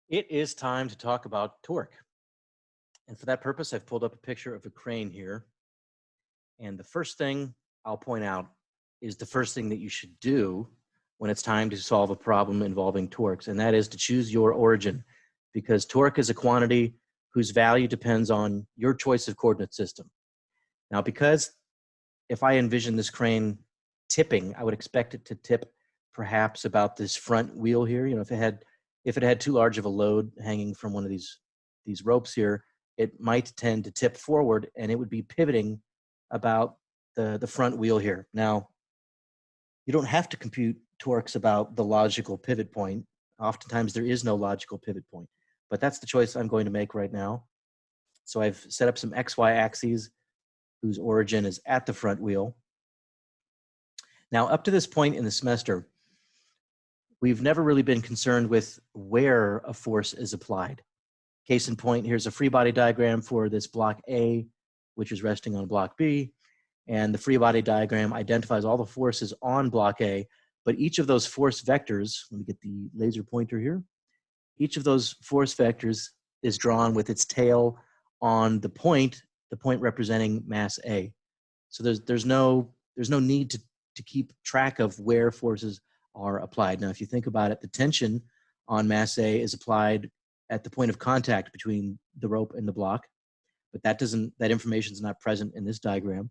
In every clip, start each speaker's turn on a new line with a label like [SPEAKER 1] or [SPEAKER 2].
[SPEAKER 1] It is time to talk about torque. And for that purpose, I've pulled up a picture of a crane here. And the first thing I'll point out is the first thing that you should do when it's time to solve a problem involving torques, and that is to choose your origin, because torque is a quantity whose value depends on your choice of coordinate system. Now, because if I envision this crane tipping, I would expect it to tip perhaps about this front wheel here. You know, if it had too large of a load hanging from one of these ropes here, it might tend to tip forward, and it would be pivoting about the front wheel here. Now, you don't have to compute torques about the logical pivot point. Oftentimes there is no logical pivot point, but that's the choice I'm going to make right now. So I've set up some XY axes whose origin is at the front wheel. Now, up to this point in the semester, we've never really been concerned with where a force is applied. Case in point, here's a free body diagram for this block A, which is resting on block B. And the free body diagram identifies all the forces on block A, but each of those force vectors, let me get the laser pointer here, each of those force vectors is drawn with its tail on the point representing mass A. So there's no need to keep track of where forces are applied. Now, if you think about it, the tension on mass A is applied at the point of contact between the rope and the block, but that information is not present in this diagram.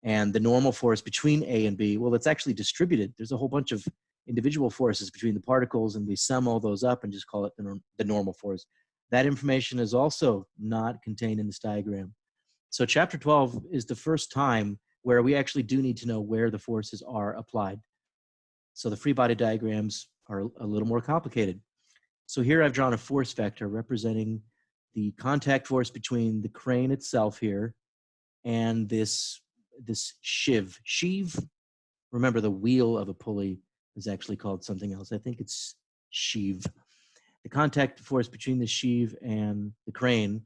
[SPEAKER 1] And the normal force between A and B, well, it's actually distributed. There's a whole bunch of individual forces between the particles, and we sum all those up and just call it the normal force. That information is also not contained in this diagram. So chapter 12 is the first time where we actually do need to know where the forces are applied. So the free body diagrams are a little more complicated. So here I've drawn a force vector representing the contact force between the crane itself here and this sheave. Sheave, remember the wheel of a pulley is actually called something else. I think it's sheave. The contact force between the sheave and the crane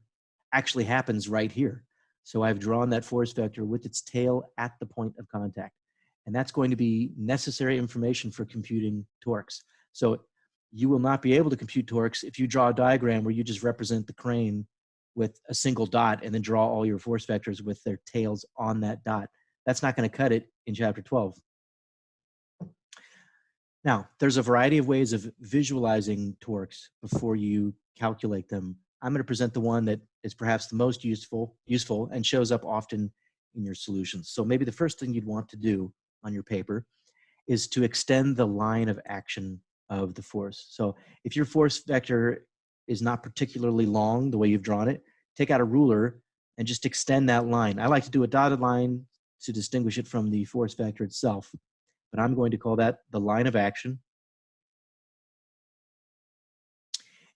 [SPEAKER 1] actually happens right here. So I've drawn that force vector with its tail at the point of contact. And that's going to be necessary information for computing torques. So you will not be able to compute torques if you draw a diagram where you just represent the crane with a single dot and then draw all your force vectors with their tails on that dot. That's not going to cut it in chapter 12. Now, there's a variety of ways of visualizing torques before you calculate them. I'm going to present the one that is perhaps the most useful and shows up often in your solutions. So maybe the first thing you'd want to do on your paper is to extend the line of action of the force. So if your force vector is not particularly long the way you've drawn it, take out a ruler and just extend that line. I like to do a dotted line to distinguish it from the force vector itself, but I'm going to call that the line of action.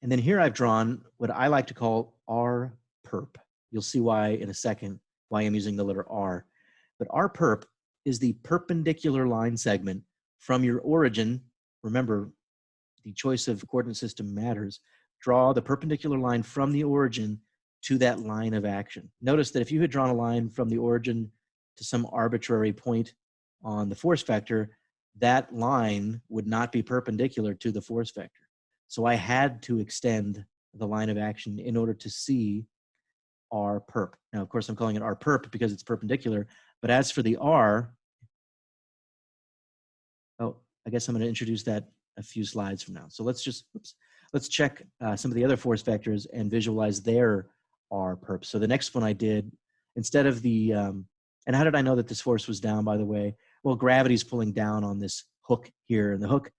[SPEAKER 1] And then here I've drawn what I like to call R perp. You'll see why in a second, why I'm using the letter R. But R perp is the perpendicular line segment from your origin. Remember, the choice of coordinate system matters. Draw the perpendicular line from the origin to that line of action. Notice that if you had drawn a line from the origin to some arbitrary point on the force vector, that line would not be perpendicular to the force vector. So I had to extend the line of action in order to see R perp. Now, of course, I'm calling it R perp because it's perpendicular, but as for the R, oh, I guess I'm going to introduce that a few slides from now. So let's check some of the other force vectors and visualize their R perp. So the next one I did, instead of the, and how did I know that this force was down, by the way? Well, gravity's pulling down on this hook here, and the hook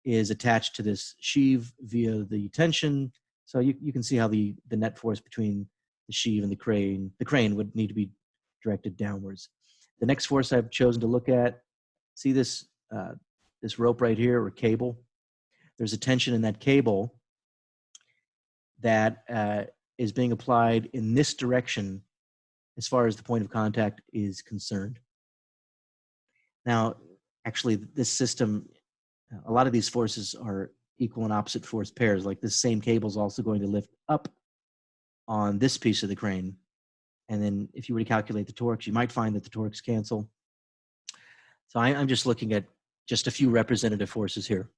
[SPEAKER 1] is attached to this sheave via the tension. So you can see how the net force between the sheave and the crane would need to be directed downwards. The next force I've chosen to look at, see this rope right here, or cable. There's a tension in that cable that is being applied in this direction as far as the point of contact is concerned. Now, actually, this system, a lot of these forces are equal and opposite force pairs. Like this same cable is also going to lift up on this piece of the crane. And then if you were to calculate the torques, you might find that the torques cancel. So I'm just looking at just a few representative forces here.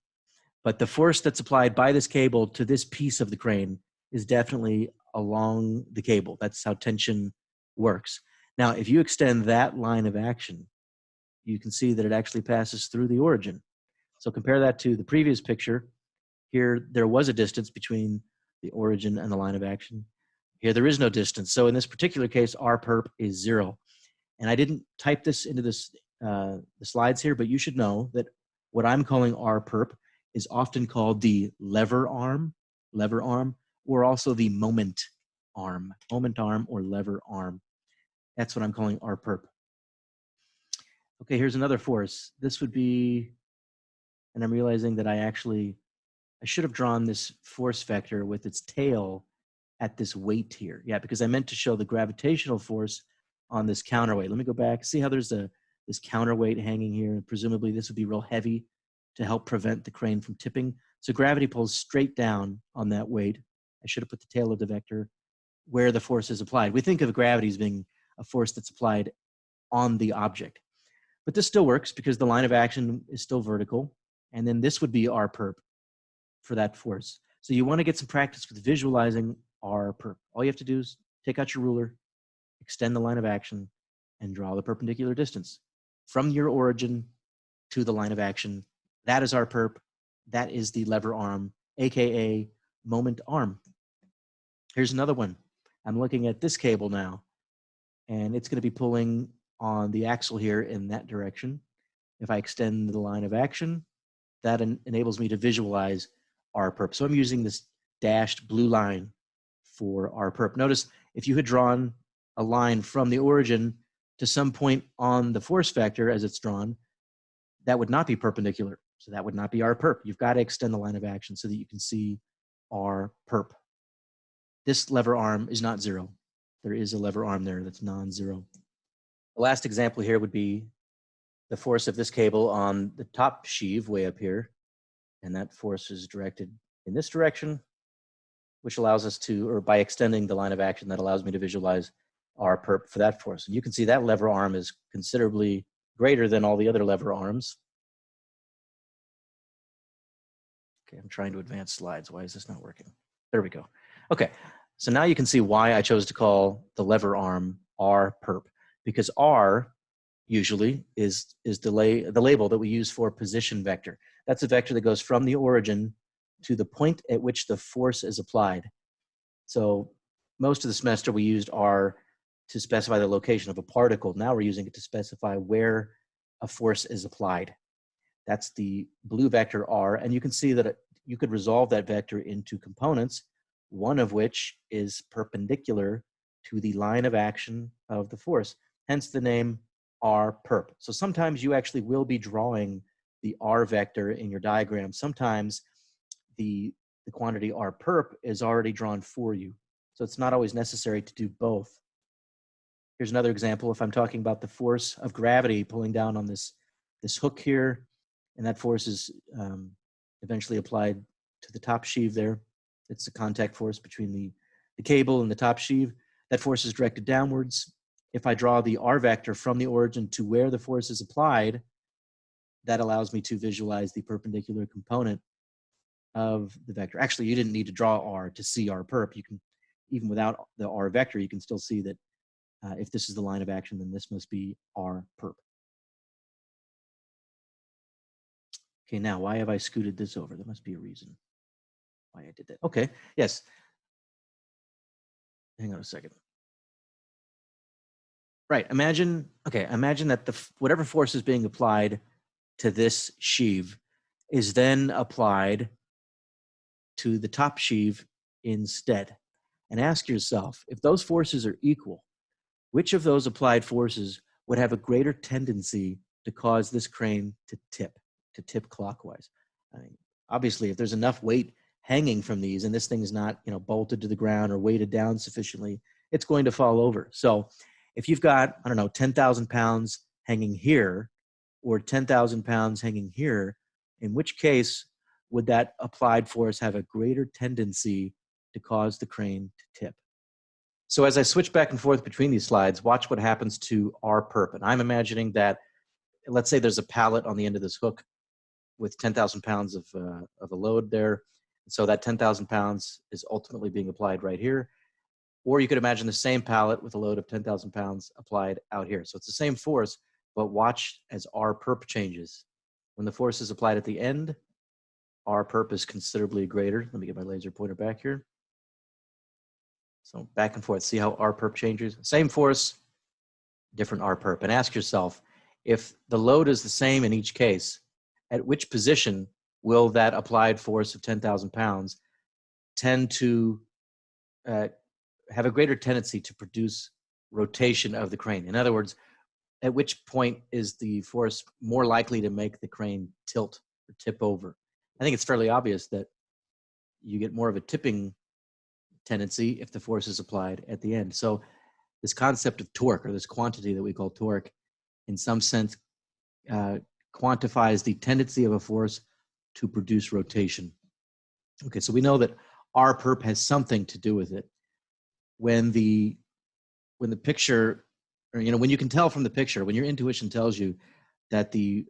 [SPEAKER 1] But the force that's applied by this cable to this piece of the crane is definitely along the cable. That's how tension works. Now, if you extend that line of action, you can see that it actually passes through the origin. So compare that to the previous picture. Here, there was a distance between the origin and the line of action. Here, there is no distance. So in this particular case, R perp is 0. And I didn't type this into the slides here, but you should know that what I'm calling R perp is often called the lever arm, or also the moment arm or lever arm. That's what I'm calling R perp. Okay, here's another force. This would be, and I'm realizing that I should have drawn this force vector with its tail at this weight here. Yeah, because I meant to show the gravitational force on this counterweight. Let me go back. See how there's this counterweight hanging here? Presumably this would be real heavy to help prevent the crane from tipping. So gravity pulls straight down on that weight. I should have put the tail of the vector where the force is applied. We think of gravity as being a force that's applied on the object. But this still works because the line of action is still vertical. And then this would be R perp for that force. So you want to get some practice with visualizing R perp. All you have to do is take out your ruler, extend the line of action, and draw the perpendicular distance from your origin to the line of action. That is R perp. That is the lever arm, AKA moment arm. Here's another one. I'm looking at this cable now, and it's going to be pulling on the axle here in that direction. If I extend the line of action, that enables me to visualize R perp. So I'm using this dashed blue line for R perp. Notice if you had drawn a line from the origin to some point on the force vector as it's drawn, that would not be perpendicular. So that would not be R perp. You've got to extend the line of action so that you can see R perp. This lever arm is not 0. There is a lever arm there that's non-zero. The last example here would be the force of this cable on the top sheave way up here. And that force is directed in this direction, which allows us to, or by extending the line of action, that allows me to visualize R perp for that force. And you can see that lever arm is considerably greater than all the other lever arms. Okay, I'm trying to advance slides. Why is this not working? There we go. Okay, so now you can see why I chose to call the lever arm R perp, because R usually is the label that we use for position vector. That's a vector that goes from the origin to the point at which the force is applied. So most of the semester we used R to specify the location of a particle. Now we're using it to specify where a force is applied. That's the blue vector R, and you can see that you could resolve that vector into components, one of which is perpendicular to the line of action of the force, hence the name R perp. So sometimes you actually will be drawing the R vector in your diagram. Sometimes the quantity R perp is already drawn for you. So it's not always necessary to do both. Here's another example. If I'm talking about the force of gravity pulling down on this hook here, and that force is eventually applied to the top sheave there. It's the contact force between the cable and the top sheave. That force is directed downwards. If I draw the R vector from the origin to where the force is applied, that allows me to visualize the perpendicular component of the vector. Actually, you didn't need to draw R to see R perp. You can, even without the R vector, you can still see that if this is the line of action, then this must be R perp. Okay, now why have I scooted this over? There must be a reason why I did that. Okay, yes. Hang on a second. Right, imagine that whatever force is being applied to this sheave is then applied to the top sheave instead. And ask yourself, if those forces are equal, which of those applied forces would have a greater tendency to cause this crane to tip clockwise? I mean, obviously, if there's enough weight hanging from these and this thing is not, bolted to the ground or weighted down sufficiently, it's going to fall over. So if you've got, 10,000 pounds hanging here or 10,000 pounds hanging here, in which case would that applied force have a greater tendency to cause the crane to tip? So as I switch back and forth between these slides, watch what happens to R perp. And I'm imagining that, let's say there's a pallet on the end of this hook, with 10,000 pounds of a load there. So that 10,000 pounds is ultimately being applied right here. Or you could imagine the same pallet with a load of 10,000 pounds applied out here. So it's the same force, but watch as R perp changes. When the force is applied at the end, R perp is considerably greater. Let me get my laser pointer back here. So back and forth. See how R perp changes? Same force, different R perp. And ask yourself, if the load is the same in each case, at which position will that applied force of 10,000 pounds tend to have a greater tendency to produce rotation of the crane? In other words, at which point is the force more likely to make the crane tilt or tip over? I think it's fairly obvious that you get more of a tipping tendency if the force is applied at the end. So this concept of torque, or this quantity that we call torque, in some sense quantifies the tendency of a force to produce rotation. Okay, so we know that R perp has something to do with it. When the picture, or when you can tell from the picture, when your intuition tells you that the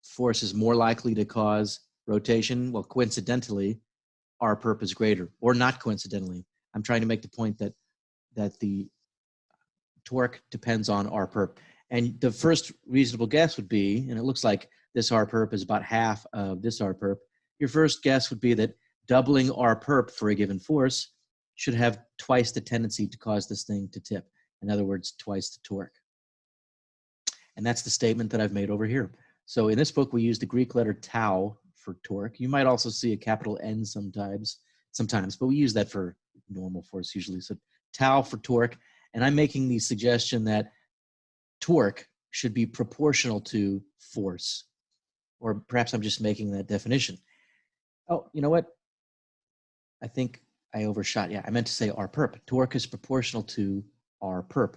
[SPEAKER 1] force is more likely to cause rotation, well, coincidentally, R perp is greater, or not coincidentally. I'm trying to make the point that the torque depends on R perp. And the first reasonable guess would be, and it looks like this R perp is about half of this R perp, your first guess would be that doubling R perp for a given force should have twice the tendency to cause this thing to tip. In other words, twice the torque. And that's the statement that I've made over here. So in this book, we use the Greek letter tau for torque. You might also see a capital N sometimes, but we use that for normal force usually. So tau for torque. And I'm making the suggestion that torque should be proportional to force. Or perhaps I'm just making that definition. Oh, you know what? I think I overshot. Yeah, I meant to say R perp. Torque is proportional to R perp.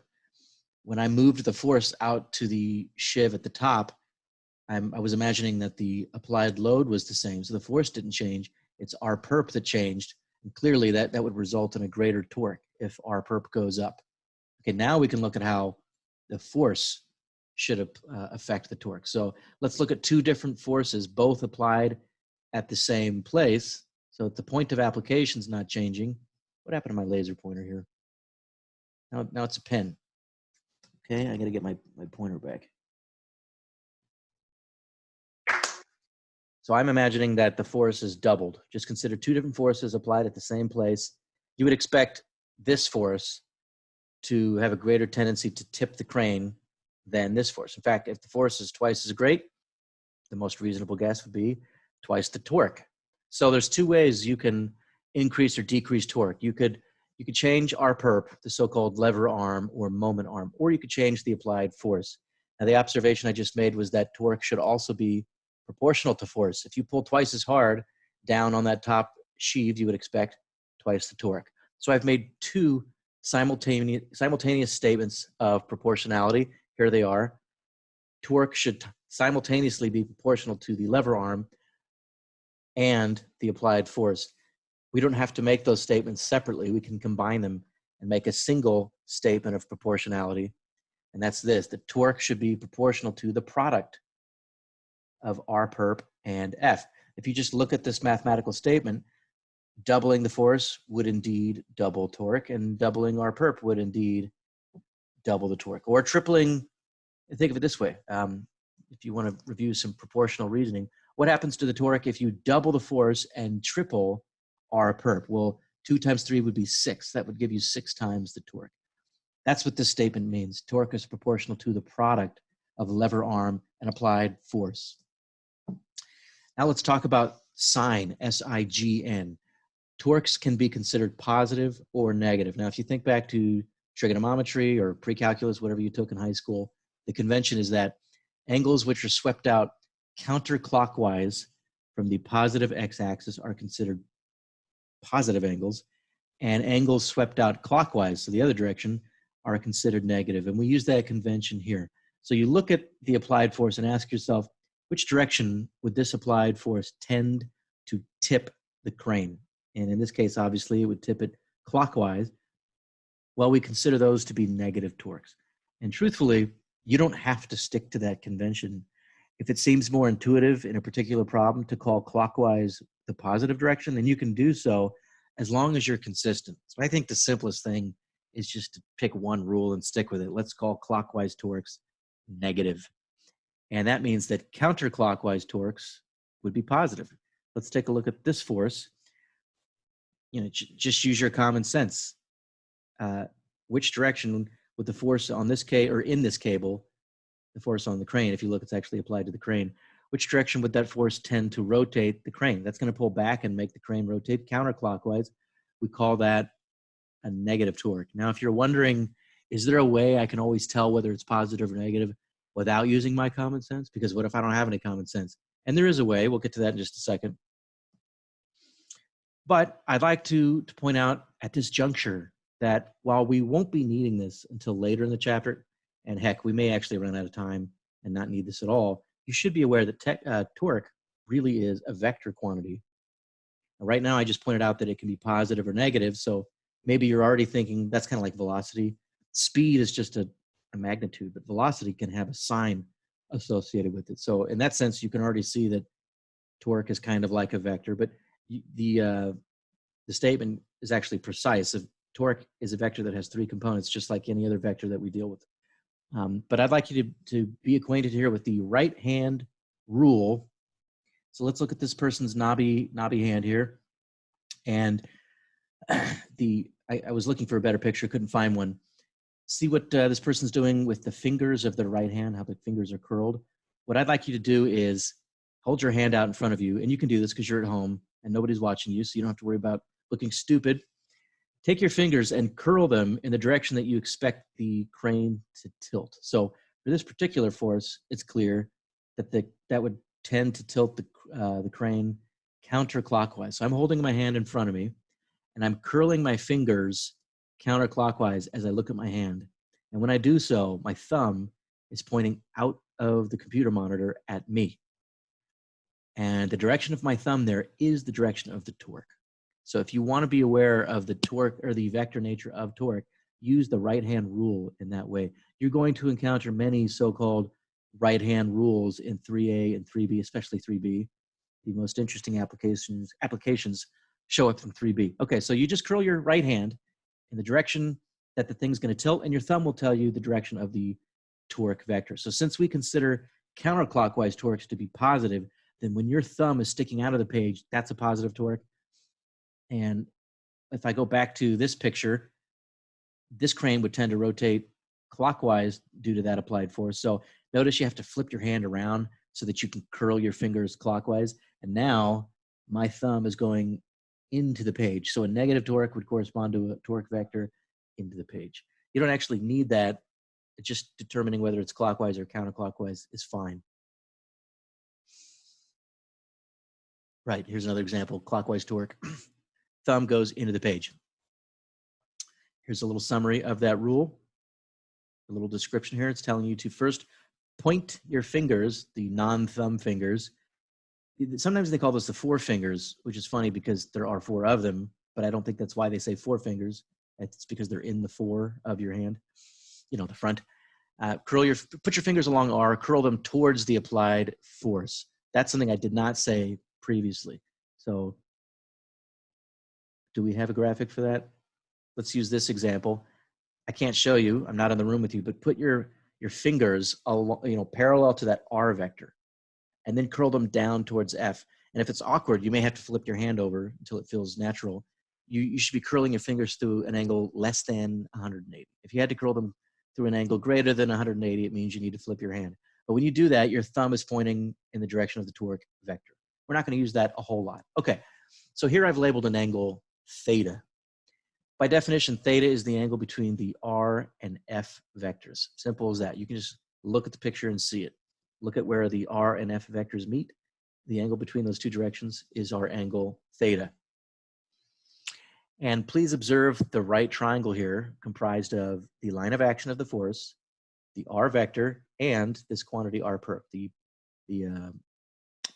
[SPEAKER 1] When I moved the force out to the sheave at the top, I was imagining that the applied load was the same. So the force didn't change. It's R perp that changed. And clearly that would result in a greater torque if R perp goes up. Okay, now we can look at how the force should affect the torque. So let's look at two different forces, both applied at the same place. So the point of application is not changing. What happened to my laser pointer here? Now it's a pen. Okay, I got to get my pointer back. So I'm imagining that the force is doubled. Just consider two different forces applied at the same place. You would expect this force to have a greater tendency to tip the crane than this force. In fact, if the force is twice as great, the most reasonable guess would be twice the torque. So there's two ways you can increase or decrease torque. You could change R perp, the so-called lever arm or moment arm, or you could change the applied force. Now the observation I just made was that torque should also be proportional to force. If you pull twice as hard down on that top sheave, you would expect twice the torque. So I've made two simultaneous statements of proportionality. Here they are. Torque should simultaneously be proportional to the lever arm and the applied force. We don't have to make those statements separately. We can combine them and make a single statement of proportionality. And that's this: the torque should be proportional to the product of R perp and F. If you just look at this mathematical statement, doubling the force would indeed double torque, and doubling R perp would indeed double the torque. Or tripling, think of it this way. If you want to review some proportional reasoning, what happens to the torque if you double the force and triple R perp? Well, 2 times 3 would be 6. That would give you 6 times the torque. That's what this statement means. Torque is proportional to the product of lever arm and applied force. Now let's talk about sign, S-I-G-N. Torques can be considered positive or negative. Now, if you think back to trigonometry or pre-calculus, whatever you took in high school, the convention is that angles which are swept out counterclockwise from the positive x-axis are considered positive angles, and angles swept out clockwise, so the other direction, are considered negative. And we use that convention here. So you look at the applied force and ask yourself, which direction would this applied force tend to tip the crane? And in this case, obviously, it would tip it clockwise. Well, we consider those to be negative torques. And truthfully, you don't have to stick to that convention. If it seems more intuitive in a particular problem to call clockwise the positive direction, then you can do so as long as you're consistent. So I think the simplest thing is just to pick one rule and stick with it. Let's call clockwise torques negative. And that means that counterclockwise torques would be positive. Let's take a look at this force. Just use your common sense. Which direction would the force on this in this cable, the force on the crane, if you look, it's actually applied to the crane. Which direction would that force tend to rotate the crane? That's going to pull back and make the crane rotate counterclockwise. We call that a negative torque. Now, if you're wondering, is there a way I can always tell whether it's positive or negative without using my common sense? Because what if I don't have any common sense? And there is a way. We'll get to that in just a second. But I'd like to point out at this juncture that while we won't be needing this until later in the chapter, and heck, we may actually run out of time and not need this at all, you should be aware that torque really is a vector quantity. Now, right now, I just pointed out that it can be positive or negative, so maybe you're already thinking that's kind of like velocity. Speed is just a magnitude, but velocity can have a sign associated with it. So in that sense, you can already see that torque is kind of like a vector, but the statement is actually precise. Torque is a vector that has three components, just like any other vector that we deal with. But I'd like you to be acquainted here with the right hand rule. So let's look at this person's knobby hand here. And I was looking for a better picture, couldn't find one. See what this person's doing with the fingers of their right hand, how the fingers are curled. What I'd like you to do is hold your hand out in front of you, and you can do this because you're at home and nobody's watching you, so you don't have to worry about looking stupid. Take your fingers and curl them in the direction that you expect the crane to tilt. So for this particular force, it's clear that that would tend to tilt the crane counterclockwise. So I'm holding my hand in front of me, and I'm curling my fingers counterclockwise as I look at my hand. And when I do so, my thumb is pointing out of the computer monitor at me. And the direction of my thumb there is the direction of the torque. So if you want to be aware of the torque or the vector nature of torque, use the right-hand rule in that way. You're going to encounter many so-called right-hand rules in 3A and 3B, especially 3B. The most interesting applications show up from 3B. Okay, so you just curl your right hand in the direction that the thing's going to tilt, and your thumb will tell you the direction of the torque vector. So since we consider counterclockwise torques to be positive, then when your thumb is sticking out of the page, that's a positive torque. And if I go back to this picture, this crane would tend to rotate clockwise due to that applied force. So notice you have to flip your hand around so that you can curl your fingers clockwise. And now my thumb is going into the page. So a negative torque would correspond to a torque vector into the page. You don't actually need that. Just determining whether it's clockwise or counterclockwise is fine. Right, here's another example, clockwise torque. Thumb goes into the page. Here's a little summary of that rule. A little description here. It's telling you to first point your fingers, the non-thumb fingers. Sometimes they call this the four fingers, which is funny because there are four of them, but I don't think that's why they say four fingers. It's because they're in the fore of your hand, the front. Put your fingers along R, curl them towards the applied force. That's something I did not say previously. So do we have a graphic for that? Let's use this example. I can't show you, I'm not in the room with you, but put your fingers parallel to that R vector and then curl them down towards F. And if it's awkward, you may have to flip your hand over until it feels natural. You should be curling your fingers through an angle less than 180. If you had to curl them through an angle greater than 180, it means you need to flip your hand. But when you do that, your thumb is pointing in the direction of the torque vector. We're not going to use that a whole lot. Okay, so here I've labeled an angle theta. By definition, theta is the angle between the R and F vectors. Simple as that. You can just look at the picture and see it. Look at where the R and F vectors meet. The angle between those two directions is our angle theta. And please observe the right triangle here, comprised of the line of action of the force, the R vector, and this quantity R perp, the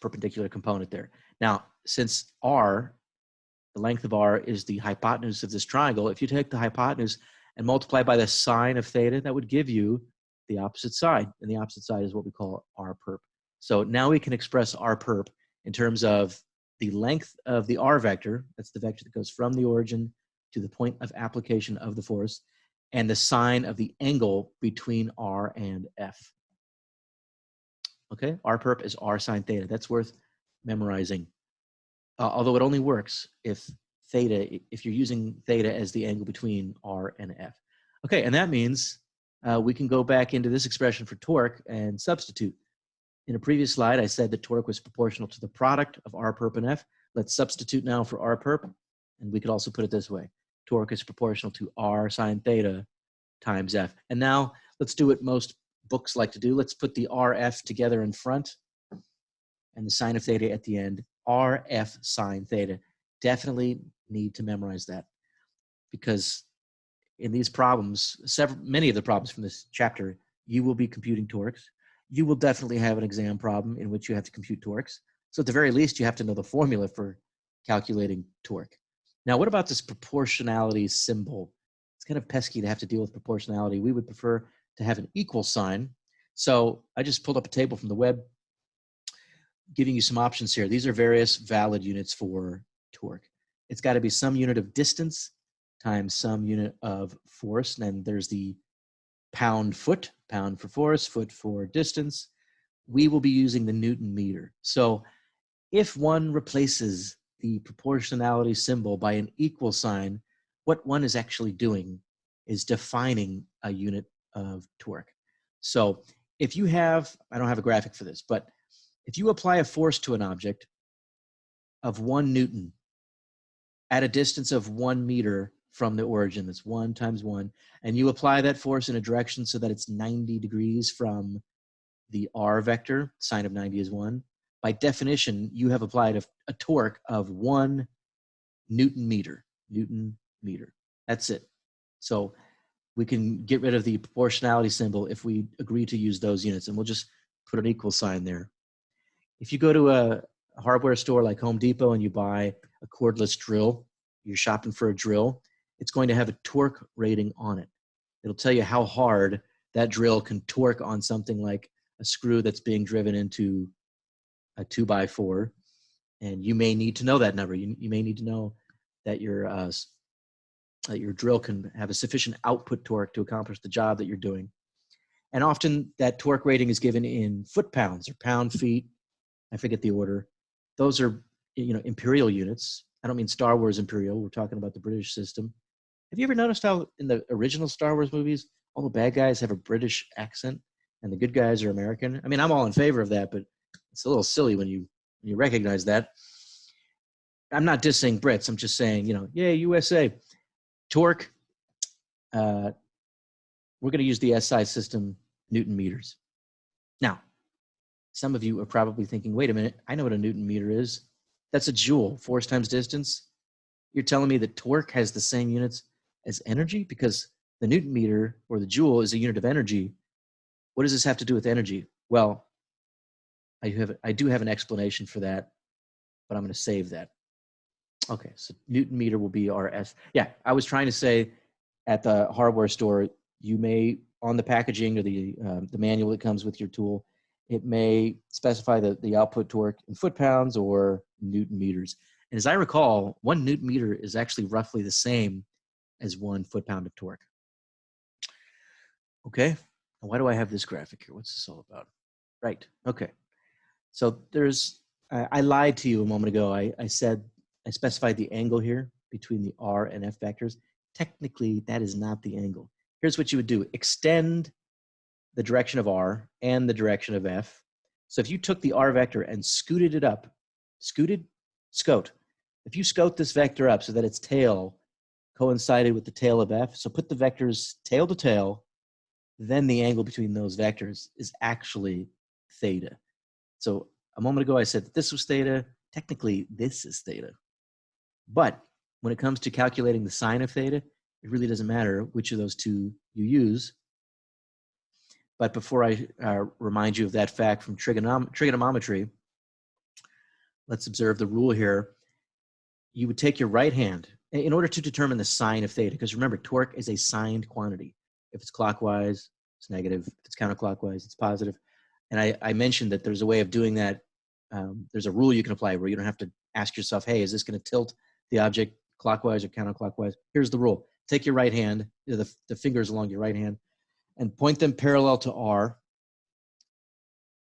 [SPEAKER 1] perpendicular component there. Now, since R, the length of R is the hypotenuse of this triangle, if you take the hypotenuse and multiply by the sine of theta, that would give you the opposite side. And the opposite side is what we call R perp. So now we can express r perp in terms of the length of the r vector, that's the vector that goes from the origin to the point of application of the force, and the sine of the angle between r and f. Okay, r perp is r sine theta. That's worth memorizing. Although it only works if you're using theta as the angle between r and f. Okay, and that means we can go back into this expression for torque and substitute. In a previous slide, I said that torque was proportional to the product of r perp and f. Let's substitute now for r perp, and we could also put it this way. Torque is proportional to r sine theta times f. And now let's do what most books like to do. Let's put the rf together in front and the sine of theta at the end. rf sine theta. Definitely need to memorize that, because in these problems, many of the problems from this chapter, you will be computing torques. You will definitely have an exam problem in which you have to compute torques. So at the very least, you have to know the formula for calculating torque. Now, what about this proportionality symbol? It's kind of pesky to have to deal with proportionality. We would prefer to have an equal sign. So I just pulled up a table from the web, giving you some options here. These are various valid units for torque. It's got to be some unit of distance times some unit of force. And then there's the pound foot, pound for force, foot for distance. We will be using the Newton meter. So if one replaces the proportionality symbol by an equal sign, what one is actually doing is defining a unit of torque. So if you have, I don't have a graphic for this, but if you apply a force to an object of 1 Newton at a distance of 1 meter from the origin, that's 1 times 1, and you apply that force in a direction so that it's 90 degrees from the r vector, sine of 90 is 1, by definition, you have applied a torque of 1 Newton meter. Newton meter. That's it. So we can get rid of the proportionality symbol if we agree to use those units, and we'll just put an equal sign there. If you go to a hardware store like Home Depot and you buy a cordless drill, you're shopping for a drill, it's going to have a torque rating on it. It'll tell you how hard that drill can torque on something like a screw that's being driven into a 2x4. And you may need to know that number. You may need to know that your drill can have a sufficient output torque to accomplish the job that you're doing. And often that torque rating is given in foot-pounds or pound-feet. I forget the order. Those are, imperial units. I don't mean Star Wars imperial. We're talking about the British system. Have you ever noticed how in the original Star Wars movies, all the bad guys have a British accent and the good guys are American? I mean, I'm all in favor of that, but it's a little silly when you recognize that. I'm not dissing Brits. I'm just saying, yeah, USA. Torque, we're going to use the SI system Newton meters. Now, some of you are probably thinking, wait a minute, I know what a Newton meter is. That's a joule, force times distance. You're telling me that torque has the same units as energy? Because the Newton meter, or the joule, is a unit of energy. What does this have to do with energy? Well, I do have an explanation for that, but I'm going to save that. Okay, so Newton meter will be RS. Yeah, I was trying to say at the hardware store, you may, on the packaging or the manual that comes with your tool, it may specify the output torque in foot-pounds or Newton meters. And as I recall, 1 Newton meter is actually roughly the same as 1 foot-pound of torque. Okay, now why do I have this graphic here? What's this all about? Right, okay. So I lied to you a moment ago. I said I specified the angle here between the r and f vectors. Technically, that is not the angle. Here's what you would do. Extend the direction of r and the direction of f. So if you took the r vector and scooted it up, scote. If you scote this vector up so that its tail coincided with the tail of f, so put the vectors tail to tail, then the angle between those vectors is actually theta. So a moment ago I said that this was theta. Technically, this is theta. But when it comes to calculating the sine of theta, it really doesn't matter which of those two you use. But before I remind you of that fact from trigonometry, let's observe the rule here. You would take your right hand in order to determine the sine of theta, because remember, torque is a signed quantity. If it's clockwise, it's negative. If it's counterclockwise, it's positive. And I mentioned that there's a way of doing that. There's a rule you can apply where you don't have to ask yourself, hey, is this going to tilt the object clockwise or counterclockwise? Here's the rule. Take your right hand, the fingers along your right hand, and point them parallel to R,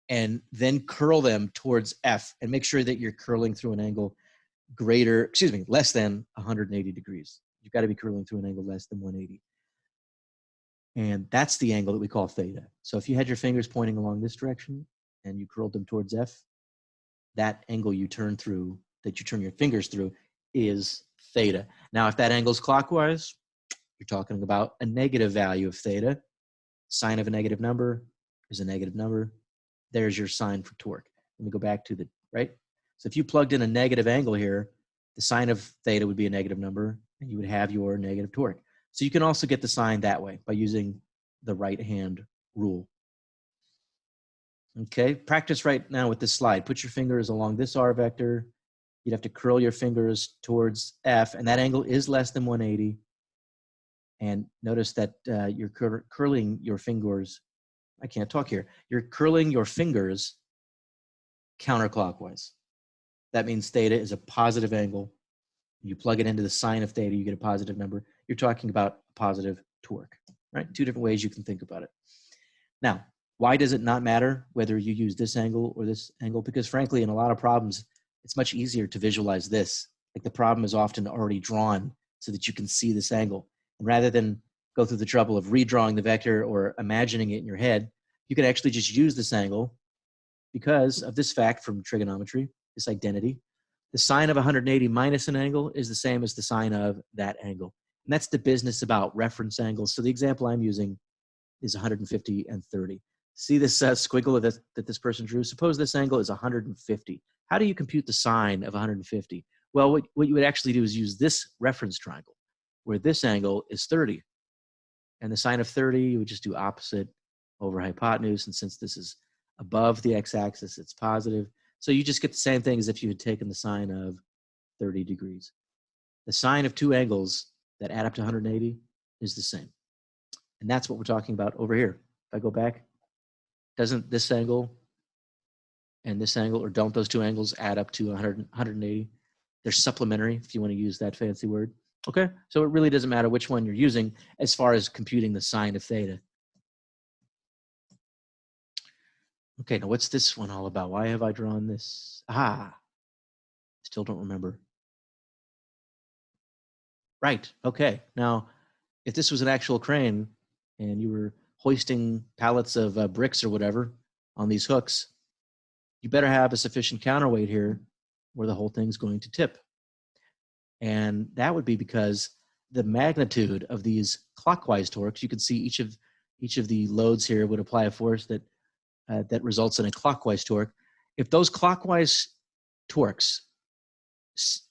[SPEAKER 1] and then curl them towards F, and make sure that you're curling through an angle less than 180 degrees. You've got to be curling through an angle less than 180. And that's the angle that we call theta. So if you had your fingers pointing along this direction and you curled them towards F, that angle you turn your fingers through is theta. Now, if that angle is clockwise, you're talking about a negative value of theta. Sine of a negative number is a negative number. There's your sign for torque. Let me go back to right? So if you plugged in a negative angle here, the sine of theta would be a negative number, and you would have your negative torque. So you can also get the sign that way by using the right hand rule. Okay, practice right now with this slide. Put your fingers along this R vector. You'd have to curl your fingers towards F, and that angle is less than 180. And notice that you're curling your fingers. I can't talk here. You're curling your fingers counterclockwise. That means theta is a positive angle. You plug it into the sine of theta, you get a positive number. You're talking about positive torque, right? Two different ways you can think about it. Now, why does it not matter whether you use this angle or this angle? Because frankly, in a lot of problems, it's much easier to visualize this. Like the problem is often already drawn so that you can see this angle. And rather than go through the trouble of redrawing the vector or imagining it in your head, you can actually just use this angle because of this fact from trigonometry, this identity. The sine of 180 minus an angle is the same as the sine of that angle. And that's the business about reference angles. So the example I'm using is 150 and 30. See this squiggle that this person drew? Suppose this angle is 150. How do you compute the sine of 150? Well, what you would actually do is use this reference triangle, where this angle is 30. And the sine of 30, you would just do opposite over hypotenuse. And since this is above the x-axis, it's positive. So you just get the same thing as if you had taken the sine of 30 degrees. The sine of two angles that add up to 180 is the same. And that's what we're talking about over here. If I go back, doesn't this angle and this angle, or don't those two angles add up to 180? They're supplementary, if you want to use that fancy word. Okay, so it really doesn't matter which one you're using as far as computing the sine of theta. Okay, now what's this one all about? Why have I drawn this? Still don't remember. Right, okay. Now, if this was an actual crane and you were hoisting pallets of bricks or whatever on these hooks, you better have a sufficient counterweight here where the whole thing's going to tip. And that would be because the magnitude of these clockwise torques, you can see each of the loads here would apply a force that results in a clockwise torque. If those clockwise torques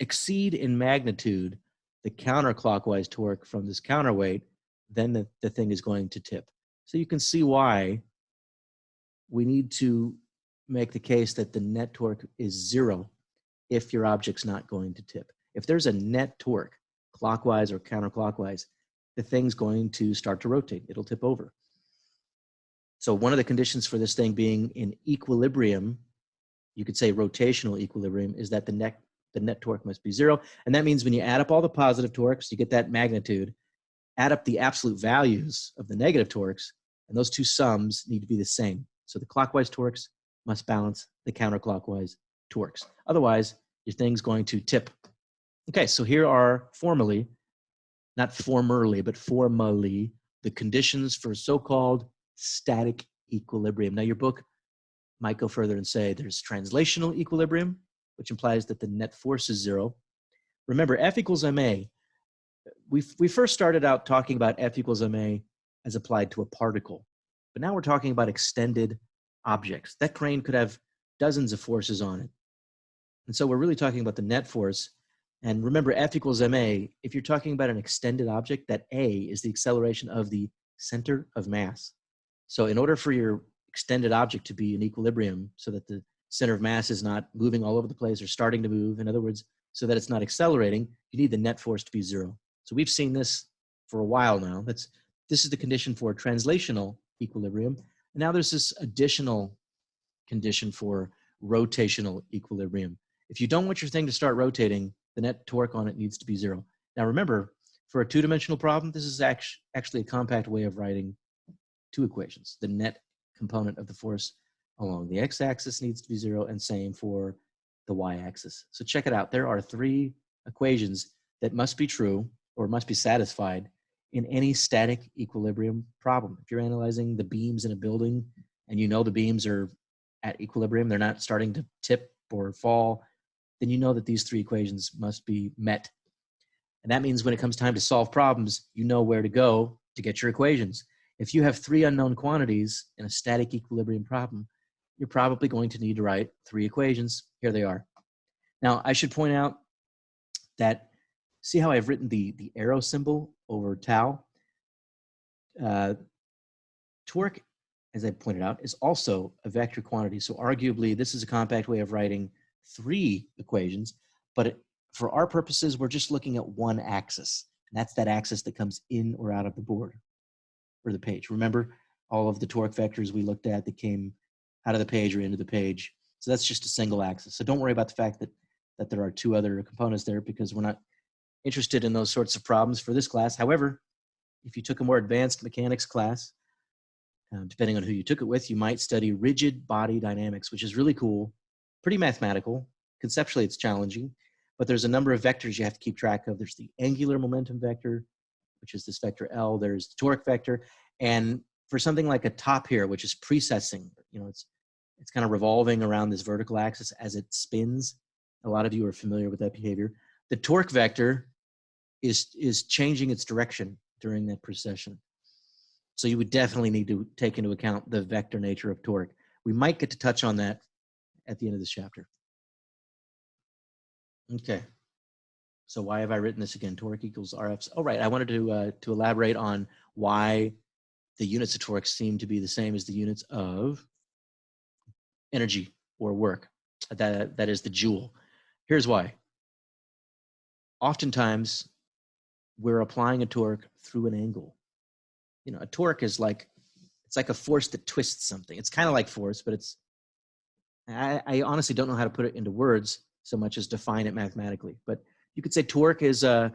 [SPEAKER 1] exceed in magnitude the counterclockwise torque from this counterweight, then the thing is going to tip. So you can see why we need to make the case that the net torque is 0 if your object's not going to tip. If there's a net torque, clockwise or counterclockwise, the thing's going to start to rotate. It'll tip over. So one of the conditions for this thing being in equilibrium, you could say rotational equilibrium, is that the net torque must be 0. And that means when you add up all the positive torques, you get that magnitude, add up the absolute values of the negative torques, and those two sums need to be the same. So the clockwise torques must balance the counterclockwise torques. Otherwise, your thing's going to tip. Okay, so here are formally, not formerly, but formally, the conditions for so-called static equilibrium. Now, your book might go further and say there's translational equilibrium, which implies that the net force is 0. Remember, F equals ma. We first started out talking about F equals ma as applied to a particle, but now we're talking about extended objects. That crane could have dozens of forces on it. And so we're really talking about the net force. And remember, F equals ma, if you're talking about an extended object, that a is the acceleration of the center of mass. So in order for your extended object to be in equilibrium so that the center of mass is not moving all over the place or starting to move, in other words, so that it's not accelerating, you need the net force to be 0. So we've seen this for a while now. This is the condition for translational equilibrium. And now there's this additional condition for rotational equilibrium. If you don't want your thing to start rotating, the net torque on it needs to be 0. Now remember, for a two-dimensional problem, this is actually a compact way of writing two equations. The net component of the force along the x-axis needs to be 0, and same for the y-axis. So check it out. There are 3 equations that must be true or must be satisfied in any static equilibrium problem. If you're analyzing the beams in a building and you know the beams are at equilibrium, they're not starting to tip or fall, then you know that these 3 equations must be met. And that means when it comes time to solve problems, you know where to go to get your equations. If you have 3 unknown quantities in a static equilibrium problem, you're probably going to need to write 3 equations. Here they are. Now, I should point out that, see how I've written the arrow symbol over tau? Torque, as I pointed out, is also a vector quantity. So arguably, this is a compact way of writing 3 equations, but for our purposes, we're just looking at one axis. And that's that axis that comes in or out of the board or the page. Remember all of the torque vectors we looked at that came out of the page or into the page. So that's just a single axis. So don't worry about the fact that there are 2 other components there, because we're not interested in those sorts of problems for this class. However, if you took a more advanced mechanics class, depending on who you took it with, you might study rigid body dynamics, which is really cool, pretty mathematical. Conceptually, it's challenging, but there's a number of vectors you have to keep track of. There's the angular momentum vector, which is this vector L. There's the torque vector. And for something like a top here, which is precessing, you know, it's kind of revolving around this vertical axis as it spins. A lot of you are familiar with that behavior. The torque vector is changing its direction during that precession. So you would definitely need to take into account the vector nature of torque. We might get to touch on that at the end of this chapter. Okay. So why have I written this again? Torque equals RF. Oh, right. I wanted to elaborate on why the units of torque seem to be the same as the units of energy or work. That is the joule. Here's why. Oftentimes, we're applying a torque through an angle. You know, a torque is like, it's like a force that twists something. It's kind of like force, but I honestly don't know how to put it into words so much as define it mathematically. But you could say torque is, it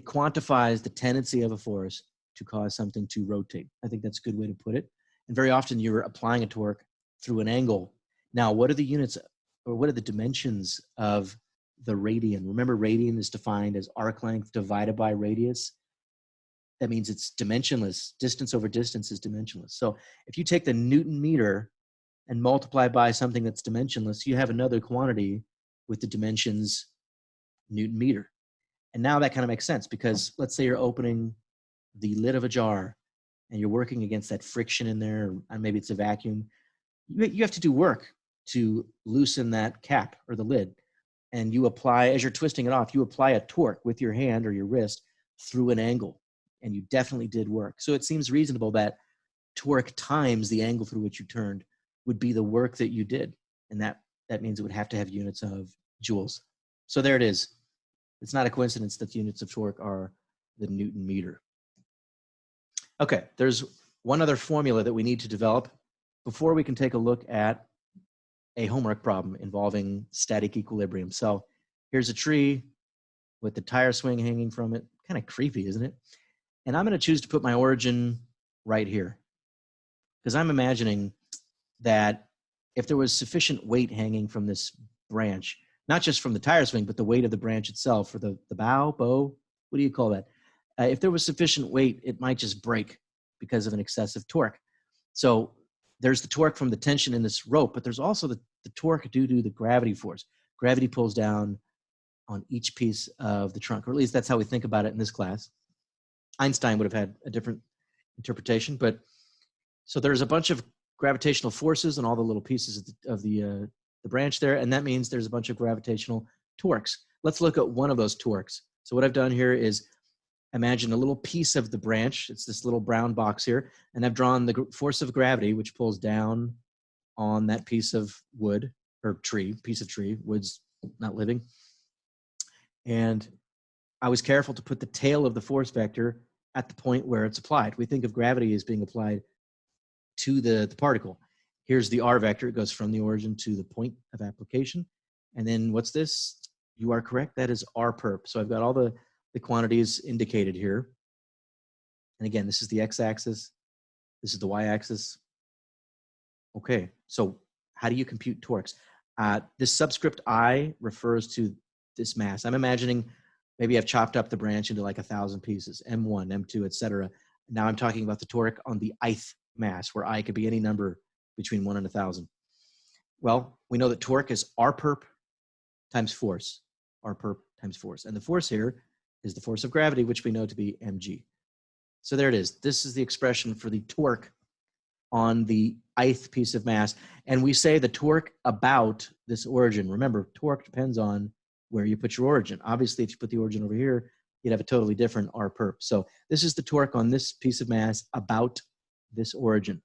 [SPEAKER 1] quantifies the tendency of a force to cause something to rotate. I think that's a good way to put it. And very often you're applying a torque through an angle. Now, what are the units, or what are the dimensions of the radian? Remember, radian is defined as arc length divided by radius. That means it's dimensionless. Distance over distance is dimensionless. So if you take the Newton meter and multiply by something that's dimensionless, you have another quantity with the dimensions Newton meter. And now that kind of makes sense, because let's say you're opening the lid of a jar and you're working against that friction in there, or maybe it's a vacuum. You have to do work to loosen that cap or the lid. And you apply, as you're twisting it off, you apply a torque with your hand or your wrist through an angle. And you definitely did work. So it seems reasonable that torque times the angle through which you turned would be the work that you did. And that means it would have to have units of joules. So there it is. It's not a coincidence that the units of torque are the Newton meter. Okay, there's one other formula that we need to develop before we can take a look at a homework problem involving static equilibrium. So here's a tree with the tire swing hanging from it. Kind of creepy, isn't it? And I'm going to choose to put my origin right here, because I'm imagining that if there was sufficient weight hanging from this branch, not just from the tire swing, but the weight of the branch itself, or the bow, what do you call that? If there was sufficient weight, it might just break because of an excessive torque. So there's the torque from the tension in this rope, but there's also the torque due to the gravity force. Gravity pulls down on each piece of the trunk, or at least that's how we think about it in this class. Einstein would have had a different interpretation, but so there's a bunch of gravitational forces on all the little pieces of the branch there, and that means there's a bunch of gravitational torques. Let's look at one of those torques. So what I've done here is imagine a little piece of the branch. It's this little brown box here, and I've drawn the force of gravity, which pulls down on that piece of wood, or piece of tree. Wood's not living. And I was careful to put the tail of the force vector at the point where it's applied. We think of gravity as being applied to the particle. Here's the r vector. It goes from the origin to the point of application. And then what's this? You are correct. That is r perp. So I've got all the quantities indicated here. And again, this is the x-axis. This is the y-axis. Okay, so how do you compute torques? This subscript I refers to this mass. I'm imagining maybe I've chopped up the branch into like 1,000 pieces, M1, M2, etc. Now I'm talking about the torque on the ith mass, where I could be any number between 1 and 1,000. Well, we know that torque is r perp times force, r perp times force. And the force here is the force of gravity, which we know to be mg. So there it is. This is the expression for the torque on the ith piece of mass. And we say the torque about this origin. Remember, torque depends on where you put your origin. Obviously, if you put the origin over here, you'd have a totally different r perp. So this is the torque on this piece of mass about this origin.